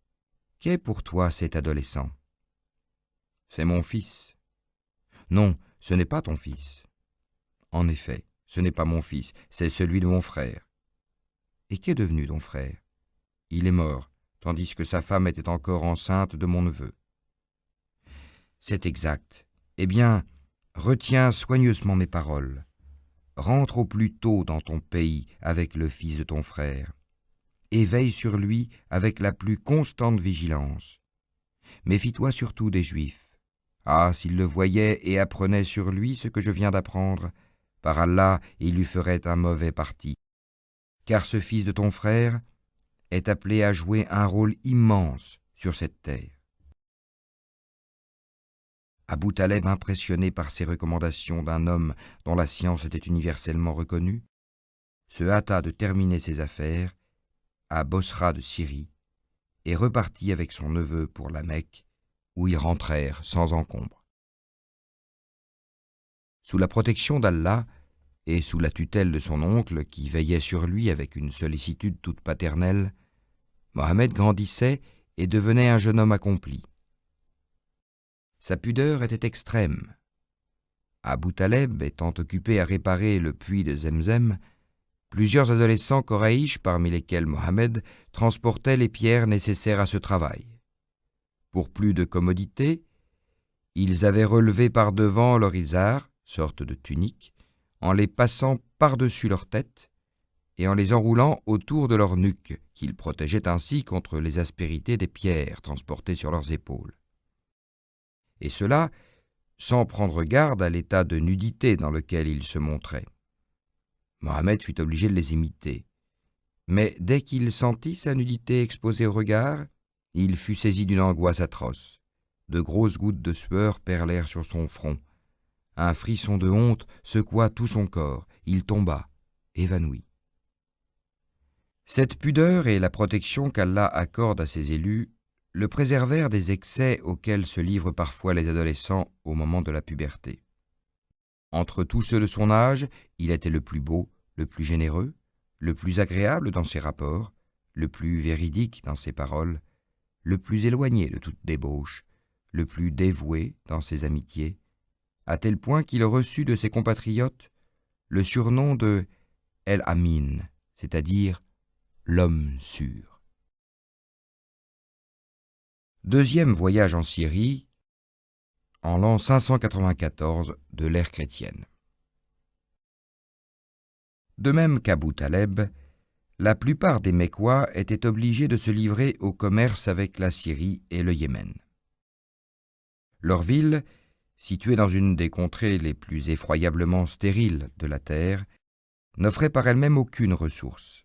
« Qu'est pour toi cet adolescent ?»« C'est mon fils. »« Non, ce n'est pas ton fils. »« En effet, ce n'est pas mon fils, c'est celui de mon frère. »« Et qu'est devenu ton frère ? » ?»« Il est mort, tandis que sa femme était encore enceinte de mon neveu. »« C'est exact. Eh bien, retiens soigneusement mes paroles. Rentre au plus tôt dans ton pays avec le fils de ton frère, et veille sur lui avec la plus constante vigilance. Méfie-toi surtout des Juifs. Ah, s'ils le voyaient et apprenaient sur lui ce que je viens d'apprendre, par Allah, il lui ferait un mauvais parti. Car ce fils de ton frère est appelé à jouer un rôle immense sur cette terre. » Abou Taleb, impressionné par ces recommandations d'un homme dont la science était universellement reconnue, se hâta de terminer ses affaires à Bosra de Syrie et repartit avec son neveu pour la Mecque, où ils rentrèrent sans encombre. Sous la protection d'Allah et sous la tutelle de son oncle qui veillait sur lui avec une sollicitude toute paternelle, Mohammed grandissait et devenait un jeune homme accompli. Sa pudeur était extrême. Abu Taleb étant occupé à réparer le puits de Zemzem, plusieurs adolescents Koraïch, parmi lesquels Mohammed, transportaient les pierres nécessaires à ce travail. Pour plus de commodité, ils avaient relevé par devant leur izar, sorte de tunique, en les passant par-dessus leur tête et en les enroulant autour de leur nuque, qu'ils protégeaient ainsi contre les aspérités des pierres transportées sur leurs épaules. Et cela sans prendre garde à l'état de nudité dans lequel ils se montraient. Mohammed fut obligé de les imiter, mais dès qu'il sentit sa nudité exposée au regard, il fut saisi d'une angoisse atroce. De grosses gouttes de sueur perlèrent sur son front. Un frisson de honte secoua tout son corps. Il tomba, évanoui. Cette pudeur et la protection qu'Allah accorde à ses élus le préservèrent des excès auxquels se livrent parfois les adolescents au moment de la puberté. Entre tous ceux de son âge, il était le plus beau, le plus généreux, le plus agréable dans ses rapports, le plus véridique dans ses paroles, le plus éloigné de toute débauche, le plus dévoué dans ses amitiés, à tel point qu'il reçut de ses compatriotes le surnom de El-Amin, c'est-à-dire l'homme sûr. Deuxième voyage en Syrie, en l'an 594 de l'ère chrétienne. De même qu'Abu Taleb, la plupart des Mécois étaient obligés de se livrer au commerce avec la Syrie et le Yémen. Leur ville, située dans une des contrées les plus effroyablement stériles de la terre, n'offrait par elle-même aucune ressource,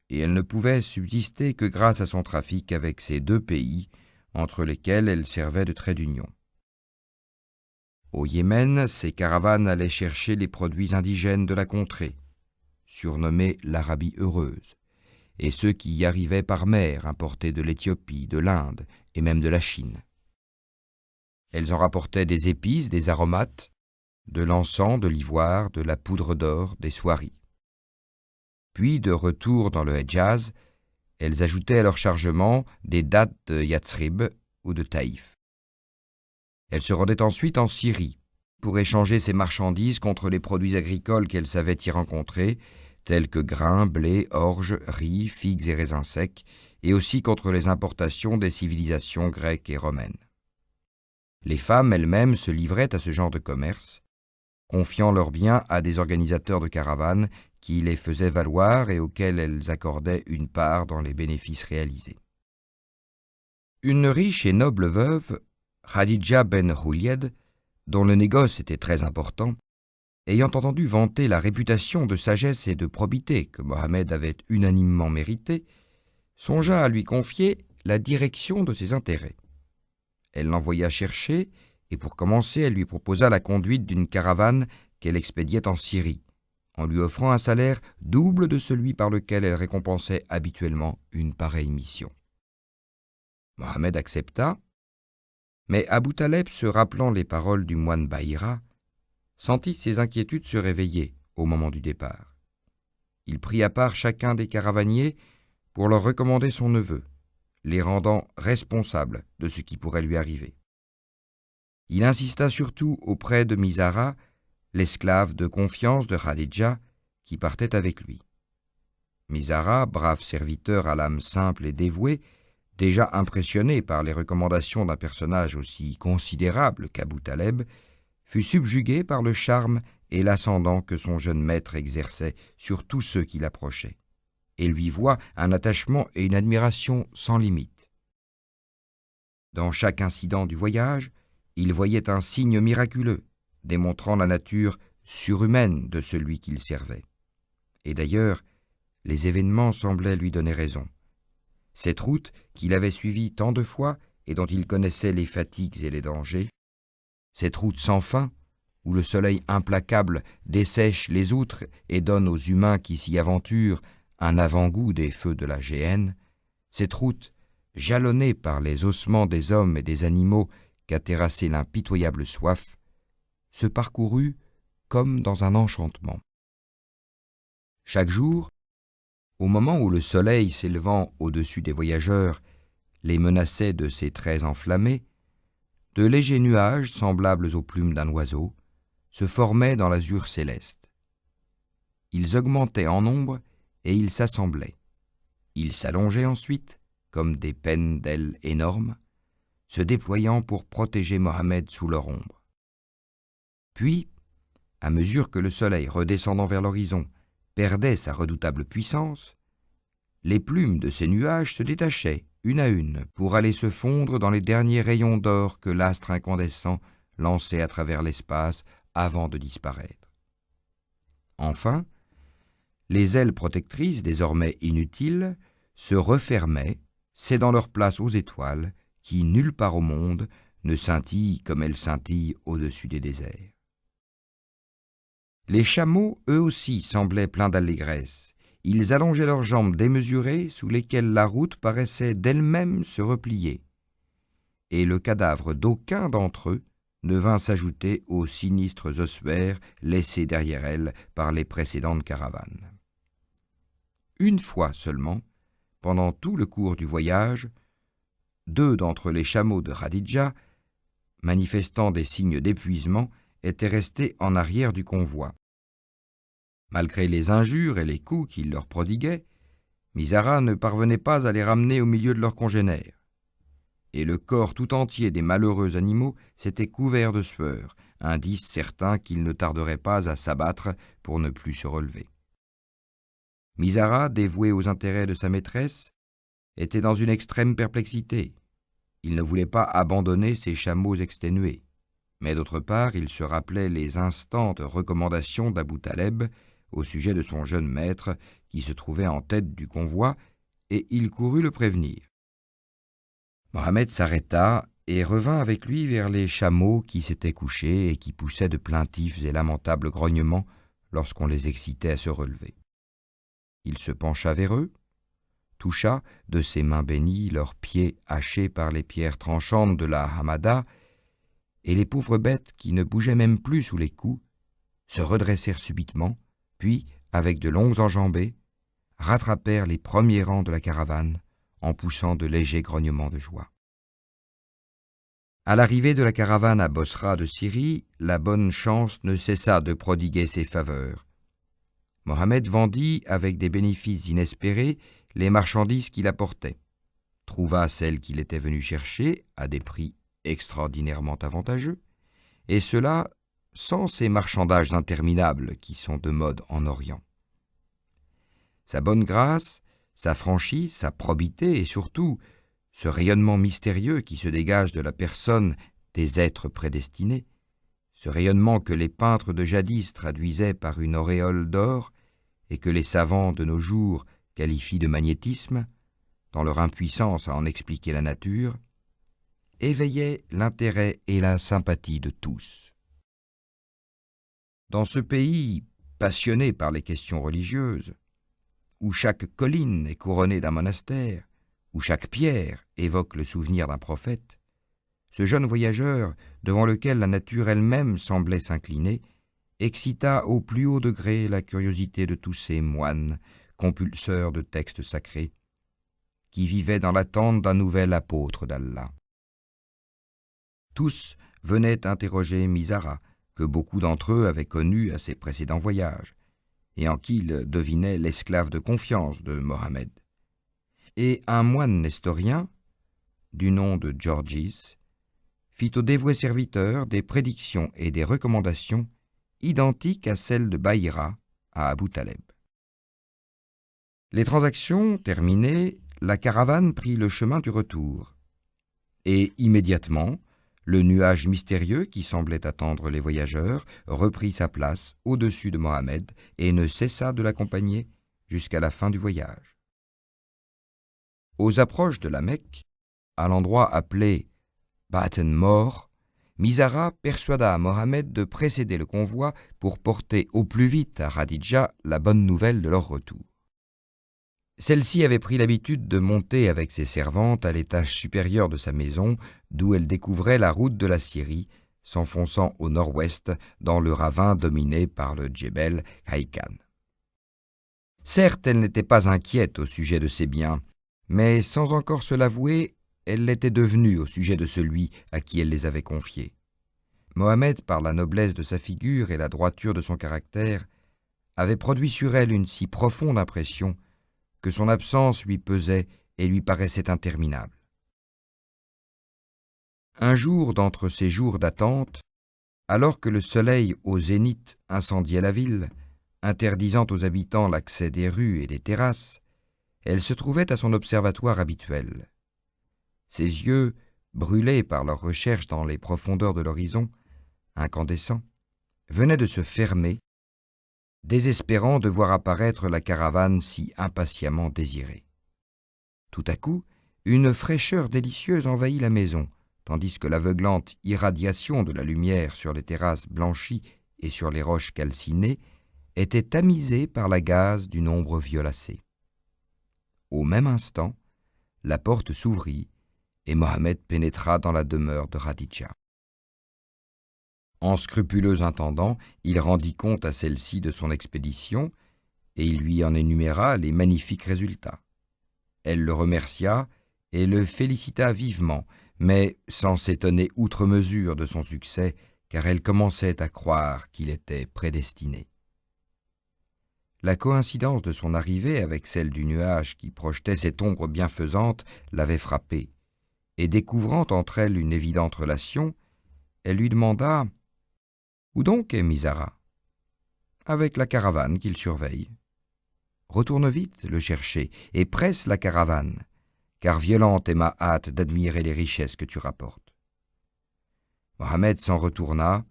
et elle ne pouvait subsister que grâce à son trafic avec ces deux pays, entre lesquels elle servait de trait d'union. Au Yémen, ces caravanes allaient chercher les produits indigènes de la contrée, surnommés l'Arabie heureuse, et ceux qui y arrivaient par mer, importés de l'Éthiopie, de l'Inde et même de la Chine. Elles en rapportaient des épices, des aromates, de l'encens, de l'ivoire, de la poudre d'or, des soieries. Puis, de retour dans le Hedjaz, elles ajoutaient à leur chargement des dattes de Yatsrib ou de Taïf. Elles se rendaient ensuite en Syrie pour échanger ces marchandises contre les produits agricoles qu'elles savaient y rencontrer, tels que grains, blé, orge, riz, figues et raisins secs, et aussi contre les importations des civilisations grecques et romaines. Les femmes elles-mêmes se livraient à ce genre de commerce, confiant leurs biens à des organisateurs de caravanes qui les faisaient valoir et auxquels elles accordaient une part dans les bénéfices réalisés. Une riche et noble veuve, Khadija ben Khoulied, dont le négoce était très important, ayant entendu vanter la réputation de sagesse et de probité que Mohammed avait unanimement méritée, songea à lui confier la direction de ses intérêts. Elle l'envoya chercher et pour commencer, elle lui proposa la conduite d'une caravane qu'elle expédiait en Syrie, en lui offrant un salaire double de celui par lequel elle récompensait habituellement une pareille mission. Mohammed accepta, mais Abu Taleb, se rappelant les paroles du moine Bahira, sentit ses inquiétudes se réveiller au moment du départ. Il prit à part chacun des caravaniers pour leur recommander son neveu, les rendant responsables de ce qui pourrait lui arriver. Il insista surtout auprès de Mizara, l'esclave de confiance de Khadija, qui partait avec lui. Mizara, brave serviteur à l'âme simple et dévouée, déjà impressionné par les recommandations d'un personnage aussi considérable qu'Abu Taleb, fut subjugué par le charme et l'ascendant que son jeune maître exerçait sur tous ceux qui l'approchaient, et lui voua un attachement et une admiration sans limite. Dans chaque incident du voyage, il voyait un signe miraculeux, démontrant la nature surhumaine de celui qu'il servait. Et d'ailleurs, les événements semblaient lui donner raison. Cette route qu'il avait suivie tant de fois et dont il connaissait les fatigues et les dangers, cette route sans fin, où le soleil implacable dessèche les outres et donne aux humains qui s'y aventurent un avant-goût des feux de la géhenne, cette route, jalonnée par les ossements des hommes et des animaux qu'a terrassé l'impitoyable soif, se parcourut comme dans un enchantement. Chaque jour, au moment où le soleil s'élevant au-dessus des voyageurs les menaçait de ses traits enflammés, de légers nuages semblables aux plumes d'un oiseau se formaient dans l'azur céleste. Ils augmentaient en nombre et ils s'assemblaient. Ils s'allongeaient ensuite, comme des pennes d'ailes énormes, se déployant pour protéger Mohammed sous leur ombre. Puis, à mesure que le soleil redescendant vers l'horizon perdait sa redoutable puissance, les plumes de ces nuages se détachaient une à une pour aller se fondre dans les derniers rayons d'or que l'astre incandescent lançait à travers l'espace avant de disparaître. Enfin, les ailes protectrices, désormais inutiles, se refermaient, cédant leur place aux étoiles qui, nulle part au monde, ne scintillent comme elles scintillent au-dessus des déserts. Les chameaux, eux aussi, semblaient pleins d'allégresse. Ils allongeaient leurs jambes démesurées sous lesquelles la route paraissait d'elle-même se replier. Et le cadavre d'aucun d'entre eux ne vint s'ajouter aux sinistres ossuaires laissés derrière elles par les précédentes caravanes. Une fois seulement, pendant tout le cours du voyage, 2 d'entre les chameaux de Khadija, manifestant des signes d'épuisement, étaient restés en arrière du convoi. Malgré les injures et les coups qu'il leur prodiguait, Mizara ne parvenait pas à les ramener au milieu de leurs congénères. Et le corps tout entier des malheureux animaux s'était couvert de sueur, indice certain qu'ils ne tarderaient pas à s'abattre pour ne plus se relever. Mizara, dévoué aux intérêts de sa maîtresse, était dans une extrême perplexité. Il ne voulait pas abandonner ses chameaux exténués, mais d'autre part, il se rappelait les instantes recommandations d'Abou Taleb au sujet de son jeune maître qui se trouvait en tête du convoi, et il courut le prévenir. Mohammed s'arrêta et revint avec lui vers les chameaux qui s'étaient couchés et qui poussaient de plaintifs et lamentables grognements lorsqu'on les excitait à se relever. Il se pencha vers eux, toucha de ses mains bénies leurs pieds hachés par les pierres tranchantes de la hamada, et les pauvres bêtes qui ne bougeaient même plus sous les coups se redressèrent subitement, puis, avec de longues enjambées, rattrapèrent les premiers rangs de la caravane en poussant de légers grognements de joie. À l'arrivée de la caravane à Bosra de Syrie, la bonne chance ne cessa de prodiguer ses faveurs. Mohammed vendit avec des bénéfices inespérés les marchandises qu'il apportait, trouva celles qu'il était venu chercher à des prix extraordinairement avantageux, et cela sans ces marchandages interminables qui sont de mode en Orient. Sa bonne grâce, sa franchise, sa probité et surtout ce rayonnement mystérieux qui se dégage de la personne des êtres prédestinés, ce rayonnement que les peintres de jadis traduisaient par une auréole d'or et que les savants de nos jours qualifient de magnétisme, dans leur impuissance à en expliquer la nature, éveillait l'intérêt et la sympathie de tous. Dans ce pays passionné par les questions religieuses, où chaque colline est couronnée d'un monastère, où chaque pierre évoque le souvenir d'un prophète, ce jeune voyageur, devant lequel la nature elle-même semblait s'incliner, excita au plus haut degré la curiosité de tous ces moines, compulseurs de textes sacrés, qui vivaient dans l'attente d'un nouvel apôtre d'Allah. Tous venaient interroger Mizara, que beaucoup d'entre eux avaient connu à ses précédents voyages, et en qui ils devinaient l'esclave de confiance de Mohammed. Et un moine nestorien, du nom de Georgis, fit au dévoué serviteur des prédictions et des recommandations identiques à celles de Bahira à Abou Taleb. Les transactions terminées, la caravane prit le chemin du retour, et immédiatement, le nuage mystérieux qui semblait attendre les voyageurs reprit sa place au-dessus de Mohammed et ne cessa de l'accompagner jusqu'à la fin du voyage. Aux approches de la Mecque, à l'endroit appelé Baten Mor, Mizara persuada Mohammed de précéder le convoi pour porter au plus vite à Khadija la bonne nouvelle de leur retour. Celle-ci avait pris l'habitude de monter avec ses servantes à l'étage supérieur de sa maison, d'où elle découvrait la route de la Syrie, s'enfonçant au nord-ouest dans le ravin dominé par le Djebel Haïkan. Certes, elle n'était pas inquiète au sujet de ses biens, mais sans encore se l'avouer, elle l'était devenue au sujet de celui à qui elle les avait confiés. Mohammed, par la noblesse de sa figure et la droiture de son caractère, avait produit sur elle une si profonde impression que son absence lui pesait et lui paraissait interminable. Un jour d'entre ces jours d'attente, alors que le soleil au zénith incendiait la ville, interdisant aux habitants l'accès des rues et des terrasses, elle se trouvait à son observatoire habituel. Ses yeux, brûlés par leurs recherches dans les profondeurs de l'horizon, incandescents, venaient de se fermer, désespérant de voir apparaître la caravane si impatiemment désirée. Tout à coup, une fraîcheur délicieuse envahit la maison, tandis que l'aveuglante irradiation de la lumière sur les terrasses blanchies et sur les roches calcinées était tamisée par la gaze d'une ombre violacée. Au même instant, la porte s'ouvrit et Mohammed pénétra dans la demeure de Khadija. En scrupuleux intendant, il rendit compte à celle-ci de son expédition et il lui en énuméra les magnifiques résultats. Elle le remercia et le félicita vivement, mais sans s'étonner outre mesure de son succès, car elle commençait à croire qu'il était prédestiné. La coïncidence de son arrivée avec celle du nuage qui projetait cette ombre bienfaisante l'avait frappée, et découvrant entre elles une évidente relation, elle lui demanda « Où donc est Mizara ?»« Avec la caravane qu'il surveille. »« Retourne vite le chercher et presse la caravane, car violente est ma hâte d'admirer les richesses que tu rapportes. » Mohammed s'en retourna,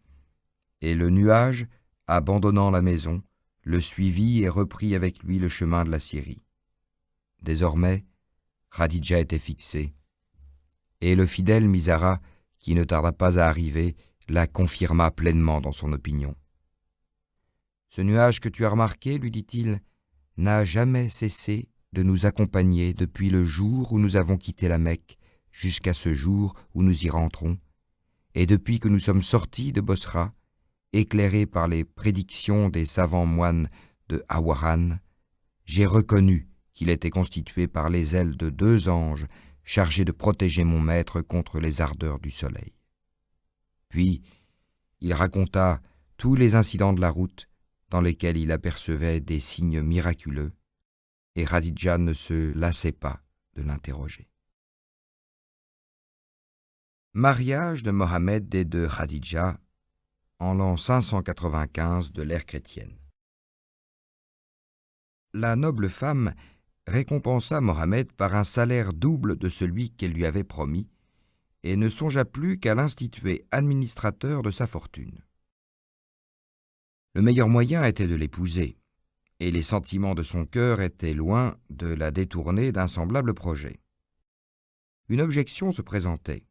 et le nuage, abandonnant la maison, le suivit et reprit avec lui le chemin de la Syrie. Désormais, Khadija était fixée, et le fidèle Mizara, qui ne tarda pas à arriver, la confirma pleinement dans son opinion. « Ce nuage que tu as remarqué, lui dit-il, n'a jamais cessé de nous accompagner depuis le jour où nous avons quitté la Mecque jusqu'à ce jour où nous y rentrons, et depuis que nous sommes sortis de Bosra, éclairés par les prédictions des savants moines de Awaran, j'ai reconnu qu'il était constitué par les ailes de 2 anges chargés de protéger mon maître contre les ardeurs du soleil. » Puis, il raconta tous les incidents de la route dans lesquels il apercevait des signes miraculeux, et Khadija ne se lassait pas de l'interroger. Mariage de Mohammed et de Khadija en l'an 595 de l'ère chrétienne. La noble femme récompensa Mohammed par un salaire double de celui qu'elle lui avait promis, et ne songea plus qu'à l'instituer administrateur de sa fortune. Le meilleur moyen était de l'épouser, et les sentiments de son cœur étaient loin de la détourner d'un semblable projet. Une objection se présentait,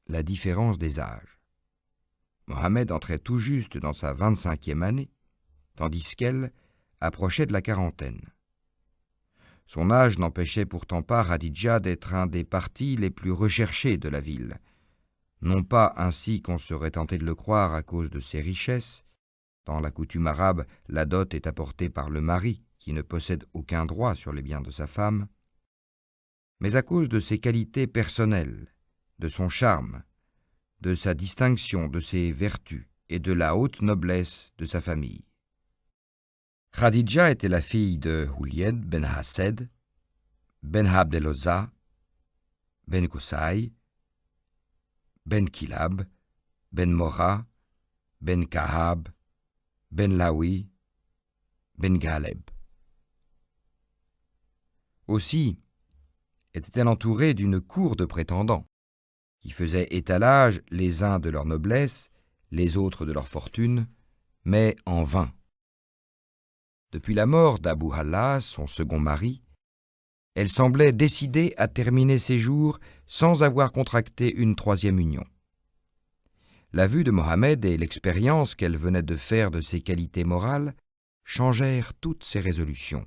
la différence des âges. Mohammed entrait tout juste dans sa 25e année, tandis qu'elle approchait de la quarantaine. Son âge n'empêchait pourtant pas Khadija d'être un des partis les plus recherchés de la ville, non pas ainsi qu'on serait tenté de le croire à cause de ses richesses. Dans la coutume arabe, la dot est apportée par le mari qui ne possède aucun droit sur les biens de sa femme, mais à cause de ses qualités personnelles, de son charme, de sa distinction, de ses vertus et de la haute noblesse de sa famille. Khadija était la fille de Hulyed ben Hased, ben Abdelozza, ben Koussaï, ben Kilab, ben Mora, ben Kahab, ben Lawi, ben Galeb. Aussi était-elle entourée d'une cour de prétendants, qui faisaient étalage les uns de leur noblesse, les autres de leur fortune, mais en vain. Depuis la mort d'Abu Hallas, son second mari, elle semblait décidée à terminer ses jours sans avoir contracté une 3e union. La vue de Mohammed et l'expérience qu'elle venait de faire de ses qualités morales changèrent toutes ses résolutions.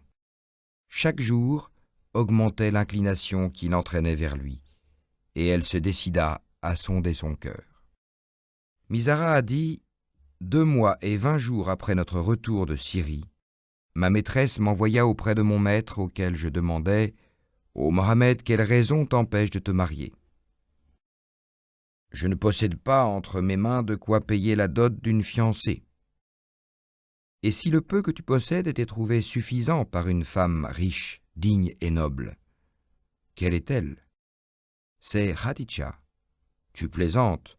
Chaque jour augmentait l'inclination qui l'entraînait vers lui, et elle se décida à sonder son cœur. Mizara a dit « 2 mois et 20 jours après notre retour de Syrie, ma maîtresse m'envoya auprès de mon maître auquel je demandais « Ô Mohammed, quelle raison t'empêche de te marier ?» « Je ne possède pas entre mes mains de quoi payer la dot d'une fiancée. Et si le peu que tu possèdes était trouvé suffisant par une femme riche, digne et noble, quelle est-elle ? C'est Khadija. Tu plaisantes.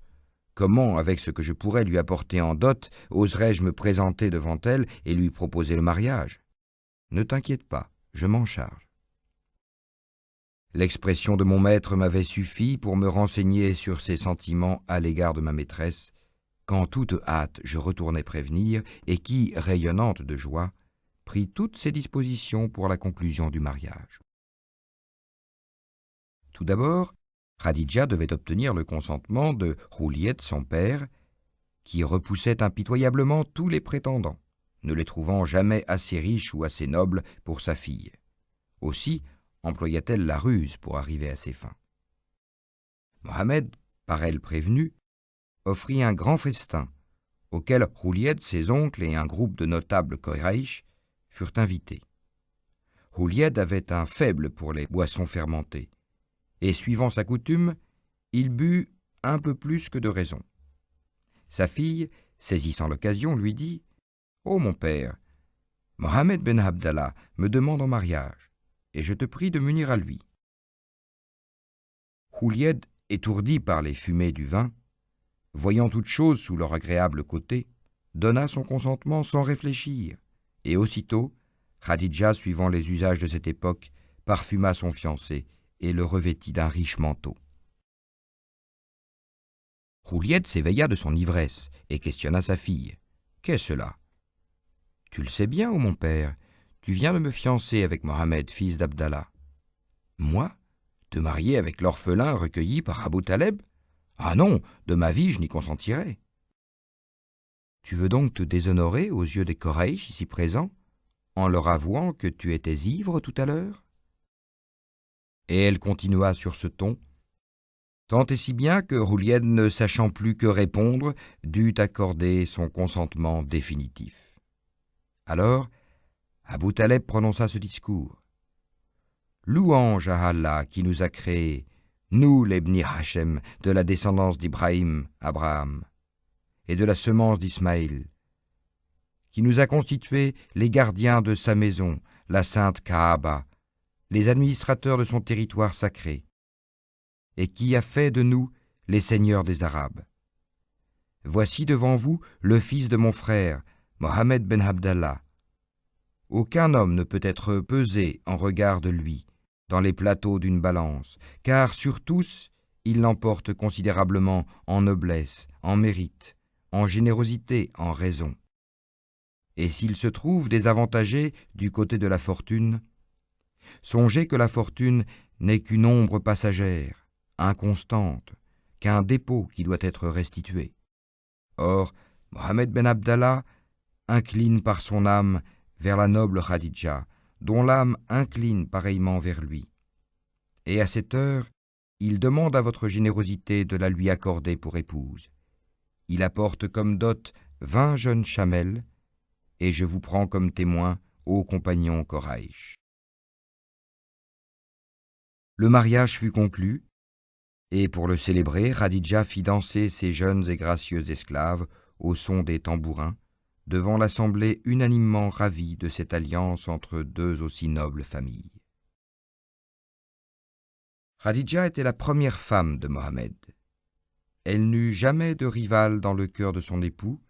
Comment, avec ce que je pourrais lui apporter en dot, oserais-je me présenter devant elle et lui proposer le mariage ? Ne t'inquiète pas, je m'en charge. » L'expression de mon maître m'avait suffi pour me renseigner sur ses sentiments à l'égard de ma maîtresse, qu'en toute hâte je retournai prévenir et qui, rayonnante de joie, prit toutes ses dispositions pour la conclusion du mariage. Tout d'abord, Khadija devait obtenir le consentement de Rouliette, son père, qui repoussait impitoyablement tous les prétendants, ne les trouvant jamais assez riches ou assez nobles pour sa fille. Aussi employa-t-elle la ruse pour arriver à ses fins. Mohammed, par elle prévenu, offrit un grand festin, auquel Rouliette, ses oncles et un groupe de notables Koraïch furent invités. Rouliette avait un faible pour les boissons fermentées, et suivant sa coutume, il but un peu plus que de raison. Sa fille, saisissant l'occasion, lui dit « Ô mon père, Mohammed ben Abdallah me demande en mariage, et je te prie de m'unir à lui. » Rouliette, étourdi par les fumées du vin, voyant toutes choses sous leur agréable côté, donna son consentement sans réfléchir, et aussitôt, Khadija, suivant les usages de cette époque, parfuma son fiancé et le revêtit d'un riche manteau. Rouliette s'éveilla de son ivresse et questionna sa fille. « Qu'est cela ? » ?»« Tu le sais bien, ô mon père, tu viens de me fiancer avec Mohammed, fils d'Abdallah. »« Moi ? Te marier avec l'orphelin recueilli par Abu Taleb ? Ah non, de ma vie je n'y consentirais. »« Tu veux donc te déshonorer aux yeux des Koraïch ici présents, en leur avouant que tu étais ivre tout à l'heure ?» Et elle continua sur ce ton, tant et si bien que Rouliette, ne sachant plus que répondre, dut accorder son consentement définitif. Alors, Abu Taleb prononça ce discours. « Louange à Allah qui nous a créés, nous les Bni Hachem, de la descendance d'Ibrahim, Abraham, et de la semence d'Ismaïl, qui nous a constitués les gardiens de sa maison, la sainte Kaaba, les administrateurs de son territoire sacré, et qui a fait de nous les seigneurs des Arabes. Voici devant vous le fils de mon frère, Mohammed ben Abdallah. Aucun homme ne peut être pesé en regard de lui dans les plateaux d'une balance, car sur tous, il l'emporte considérablement en noblesse, en mérite, en générosité, en raison. Et s'il se trouve désavantagé du côté de la fortune, songez que la fortune n'est qu'une ombre passagère, inconstante, qu'un dépôt qui doit être restitué. Or, Mohammed ben Abdallah incline par son âme vers la noble Khadija, dont l'âme incline pareillement vers lui. Et à cette heure, il demande à votre générosité de la lui accorder pour épouse. Il apporte comme dot 20 jeunes chamelles, et je vous prends comme témoin, ô compagnons Koraïch. » Le mariage fut conclu, et pour le célébrer, Khadija fit danser ses jeunes et gracieux esclaves au son des tambourins, devant l'assemblée unanimement ravie de cette alliance entre deux aussi nobles familles. Khadija était la première femme de Mohammed. Elle n'eut jamais de rival dans le cœur de son époux,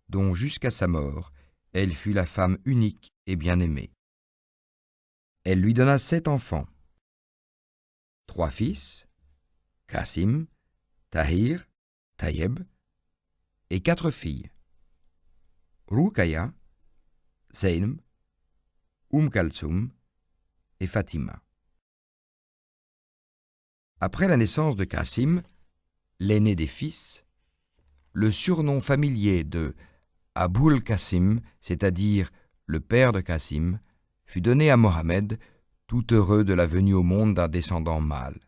dont jusqu'à sa mort, elle fut la femme unique et bien-aimée. Elle lui donna 7 enfants, 3 fils, Qasim, Tahir, Tayeb, et 4 filles, Ruqayya, Zaynab, Kalsoum et Fatima. Après la naissance de Qasim, l'aîné des fils, le surnom familier de Aboul Qasim, c'est-à-dire le père de Qasim, fut donné à Mohammed, tout heureux de la venue au monde d'un descendant mâle.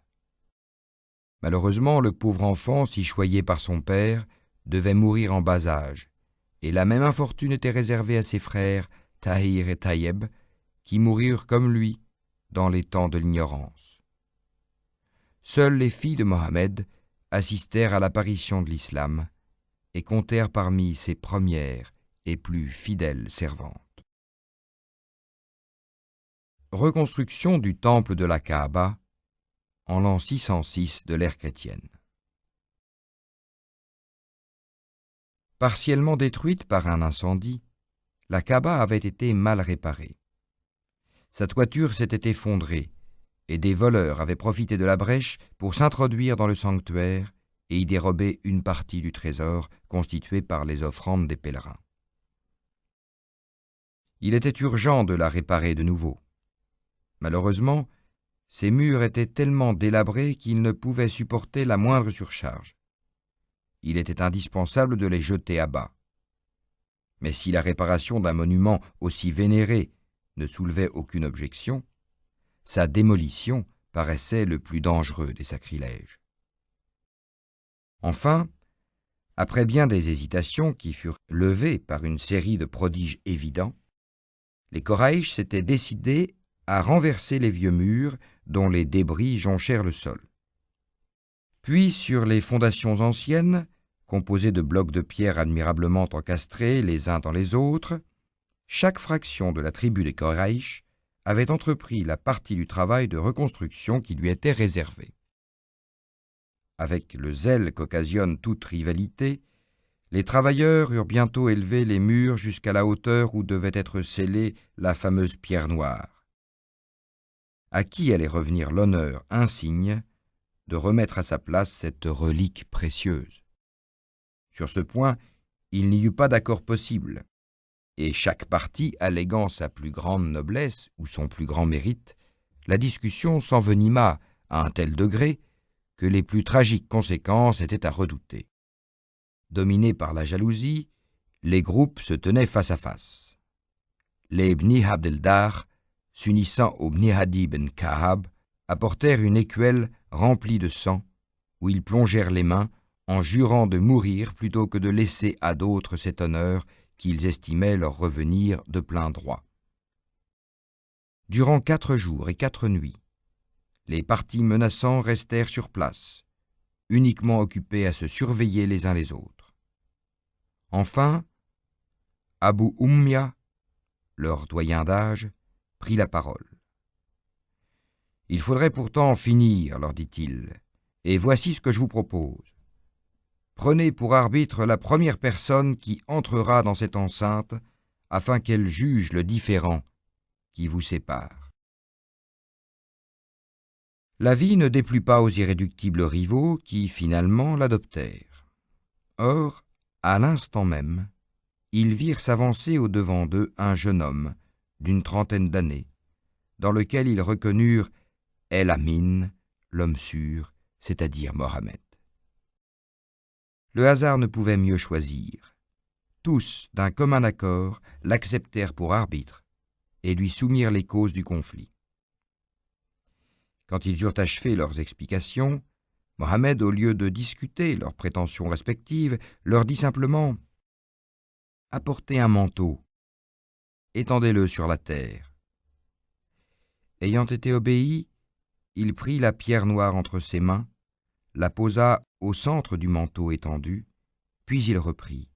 Malheureusement, le pauvre enfant, si choyé par son père, devait mourir en bas âge, et la même infortune était réservée à ses frères Tahir et Taïeb, qui mourirent comme lui dans les temps de l'ignorance. Seules les filles de Mohammed assistèrent à l'apparition de l'islam et comptèrent parmi ses premières et plus fidèles servantes. Reconstruction du temple de la Kaaba en l'an 606 de l'ère chrétienne. Partiellement détruite par un incendie, la Kaaba avait été mal réparée. Sa toiture s'était effondrée et des voleurs avaient profité de la brèche pour s'introduire dans le sanctuaire et y dérober une partie du trésor constitué par les offrandes des pèlerins. Il était urgent de la réparer de nouveau. Malheureusement, ces murs étaient tellement délabrés qu'ils ne pouvaient supporter la moindre surcharge. Il était indispensable de les jeter à bas. Mais si la réparation d'un monument aussi vénéré ne soulevait aucune objection, sa démolition paraissait le plus dangereux des sacrilèges. Enfin, après bien des hésitations qui furent levées par une série de prodiges évidents, les Quraïsh s'étaient décidés à renverser les vieux murs dont les débris jonchèrent le sol. Puis, sur les fondations anciennes, composées de blocs de pierre admirablement encastrés les uns dans les autres, chaque fraction de la tribu des Quraïsh avait entrepris la partie du travail de reconstruction qui lui était réservée. Avec le zèle qu'occasionne toute rivalité, les travailleurs eurent bientôt élevé les murs jusqu'à la hauteur où devait être scellée la fameuse pierre noire. À qui allait revenir l'honneur insigne de remettre à sa place cette relique précieuse? Sur ce point, il n'y eut pas d'accord possible, et chaque partie alléguant sa plus grande noblesse ou son plus grand mérite, la discussion s'envenima à un tel degré que les plus tragiques conséquences étaient à redouter. Dominés par la jalousie, les groupes se tenaient face à face. Les Bni Abdeldar, s'unissant aux Bni Adi ben Kahab, apportèrent une écuelle remplie de sang, où ils plongèrent les mains en jurant de mourir plutôt que de laisser à d'autres cet honneur qu'ils estimaient leur revenir de plein droit. Durant 4 jours et 4 nuits, les partis menaçants restèrent sur place, uniquement occupés à se surveiller les uns les autres. Enfin, Abu Ummia, leur doyen d'âge, prit la parole. « Il faudrait pourtant en finir, leur dit-il, et voici ce que je vous propose. Prenez pour arbitre la première personne qui entrera dans cette enceinte, afin qu'elle juge le différend qui vous sépare. » L'avis ne déplut pas aux irréductibles rivaux qui, finalement, l'adoptèrent. Or, à l'instant même, ils virent s'avancer au-devant d'eux un jeune homme d'une trentaine d'années, dans lequel ils reconnurent El-Amin, l'homme sûr, c'est-à-dire Mohammed. Le hasard ne pouvait mieux choisir. Tous, d'un commun accord, l'acceptèrent pour arbitre et lui soumirent les causes du conflit. Quand ils eurent achevé leurs explications, Mohammed, au lieu de discuter leurs prétentions respectives, leur dit simplement « Apportez un manteau, étendez-le sur la terre. » Ayant été obéi, il prit la pierre noire entre ses mains, la posa au centre du manteau étendu, puis il reprit.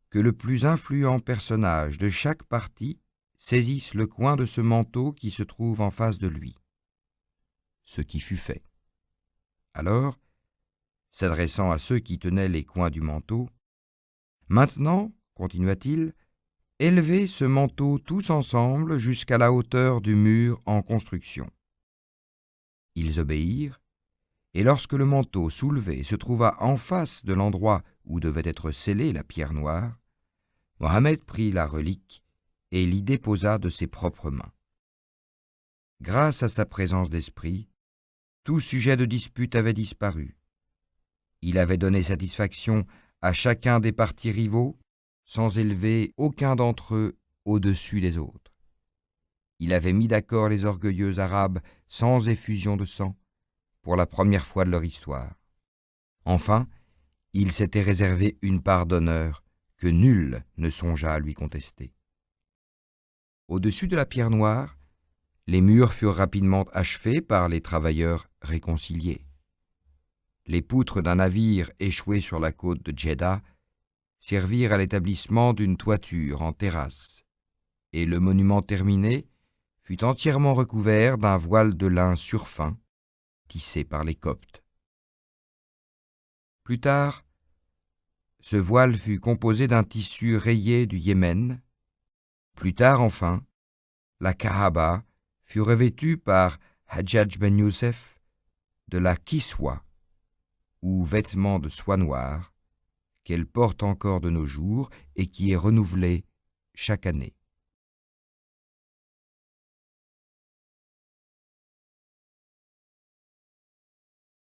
Que le plus influent personnage de chaque partie saisisse le coin de ce manteau qui se trouve en face de lui. Ce qui fut fait. Alors, s'adressant à ceux qui tenaient les coins du manteau, « Maintenant, continua-t-il, élevez ce manteau tous ensemble jusqu'à la hauteur du mur en construction. » Ils obéirent, et lorsque le manteau soulevé se trouva en face de l'endroit où devait être scellée la pierre noire, Mohammed prit la relique et l'y déposa de ses propres mains. Grâce à sa présence d'esprit, tout sujet de dispute avait disparu. Il avait donné satisfaction à chacun des partis rivaux, sans élever aucun d'entre eux au-dessus des autres. Il avait mis d'accord les orgueilleux Arabes sans effusion de sang, pour la première fois de leur histoire. Enfin, il s'était réservé une part d'honneur que nul ne songea à lui contester. Au-dessus de la pierre noire, les murs furent rapidement achevés par les travailleurs réconciliés. Les poutres d'un navire échoué sur la côte de Djeddah servirent à l'établissement d'une toiture en terrasse, et le monument terminé fut entièrement recouvert d'un voile de lin surfin tissé par les Coptes. Plus tard, ce voile fut composé d'un tissu rayé du Yémen. Plus tard, enfin, la Kaaba fut revêtue par Hajjaj ben Youssef de la kiswa, ou vêtement de soie noire, qu'elle porte encore de nos jours et qui est renouvelée chaque année.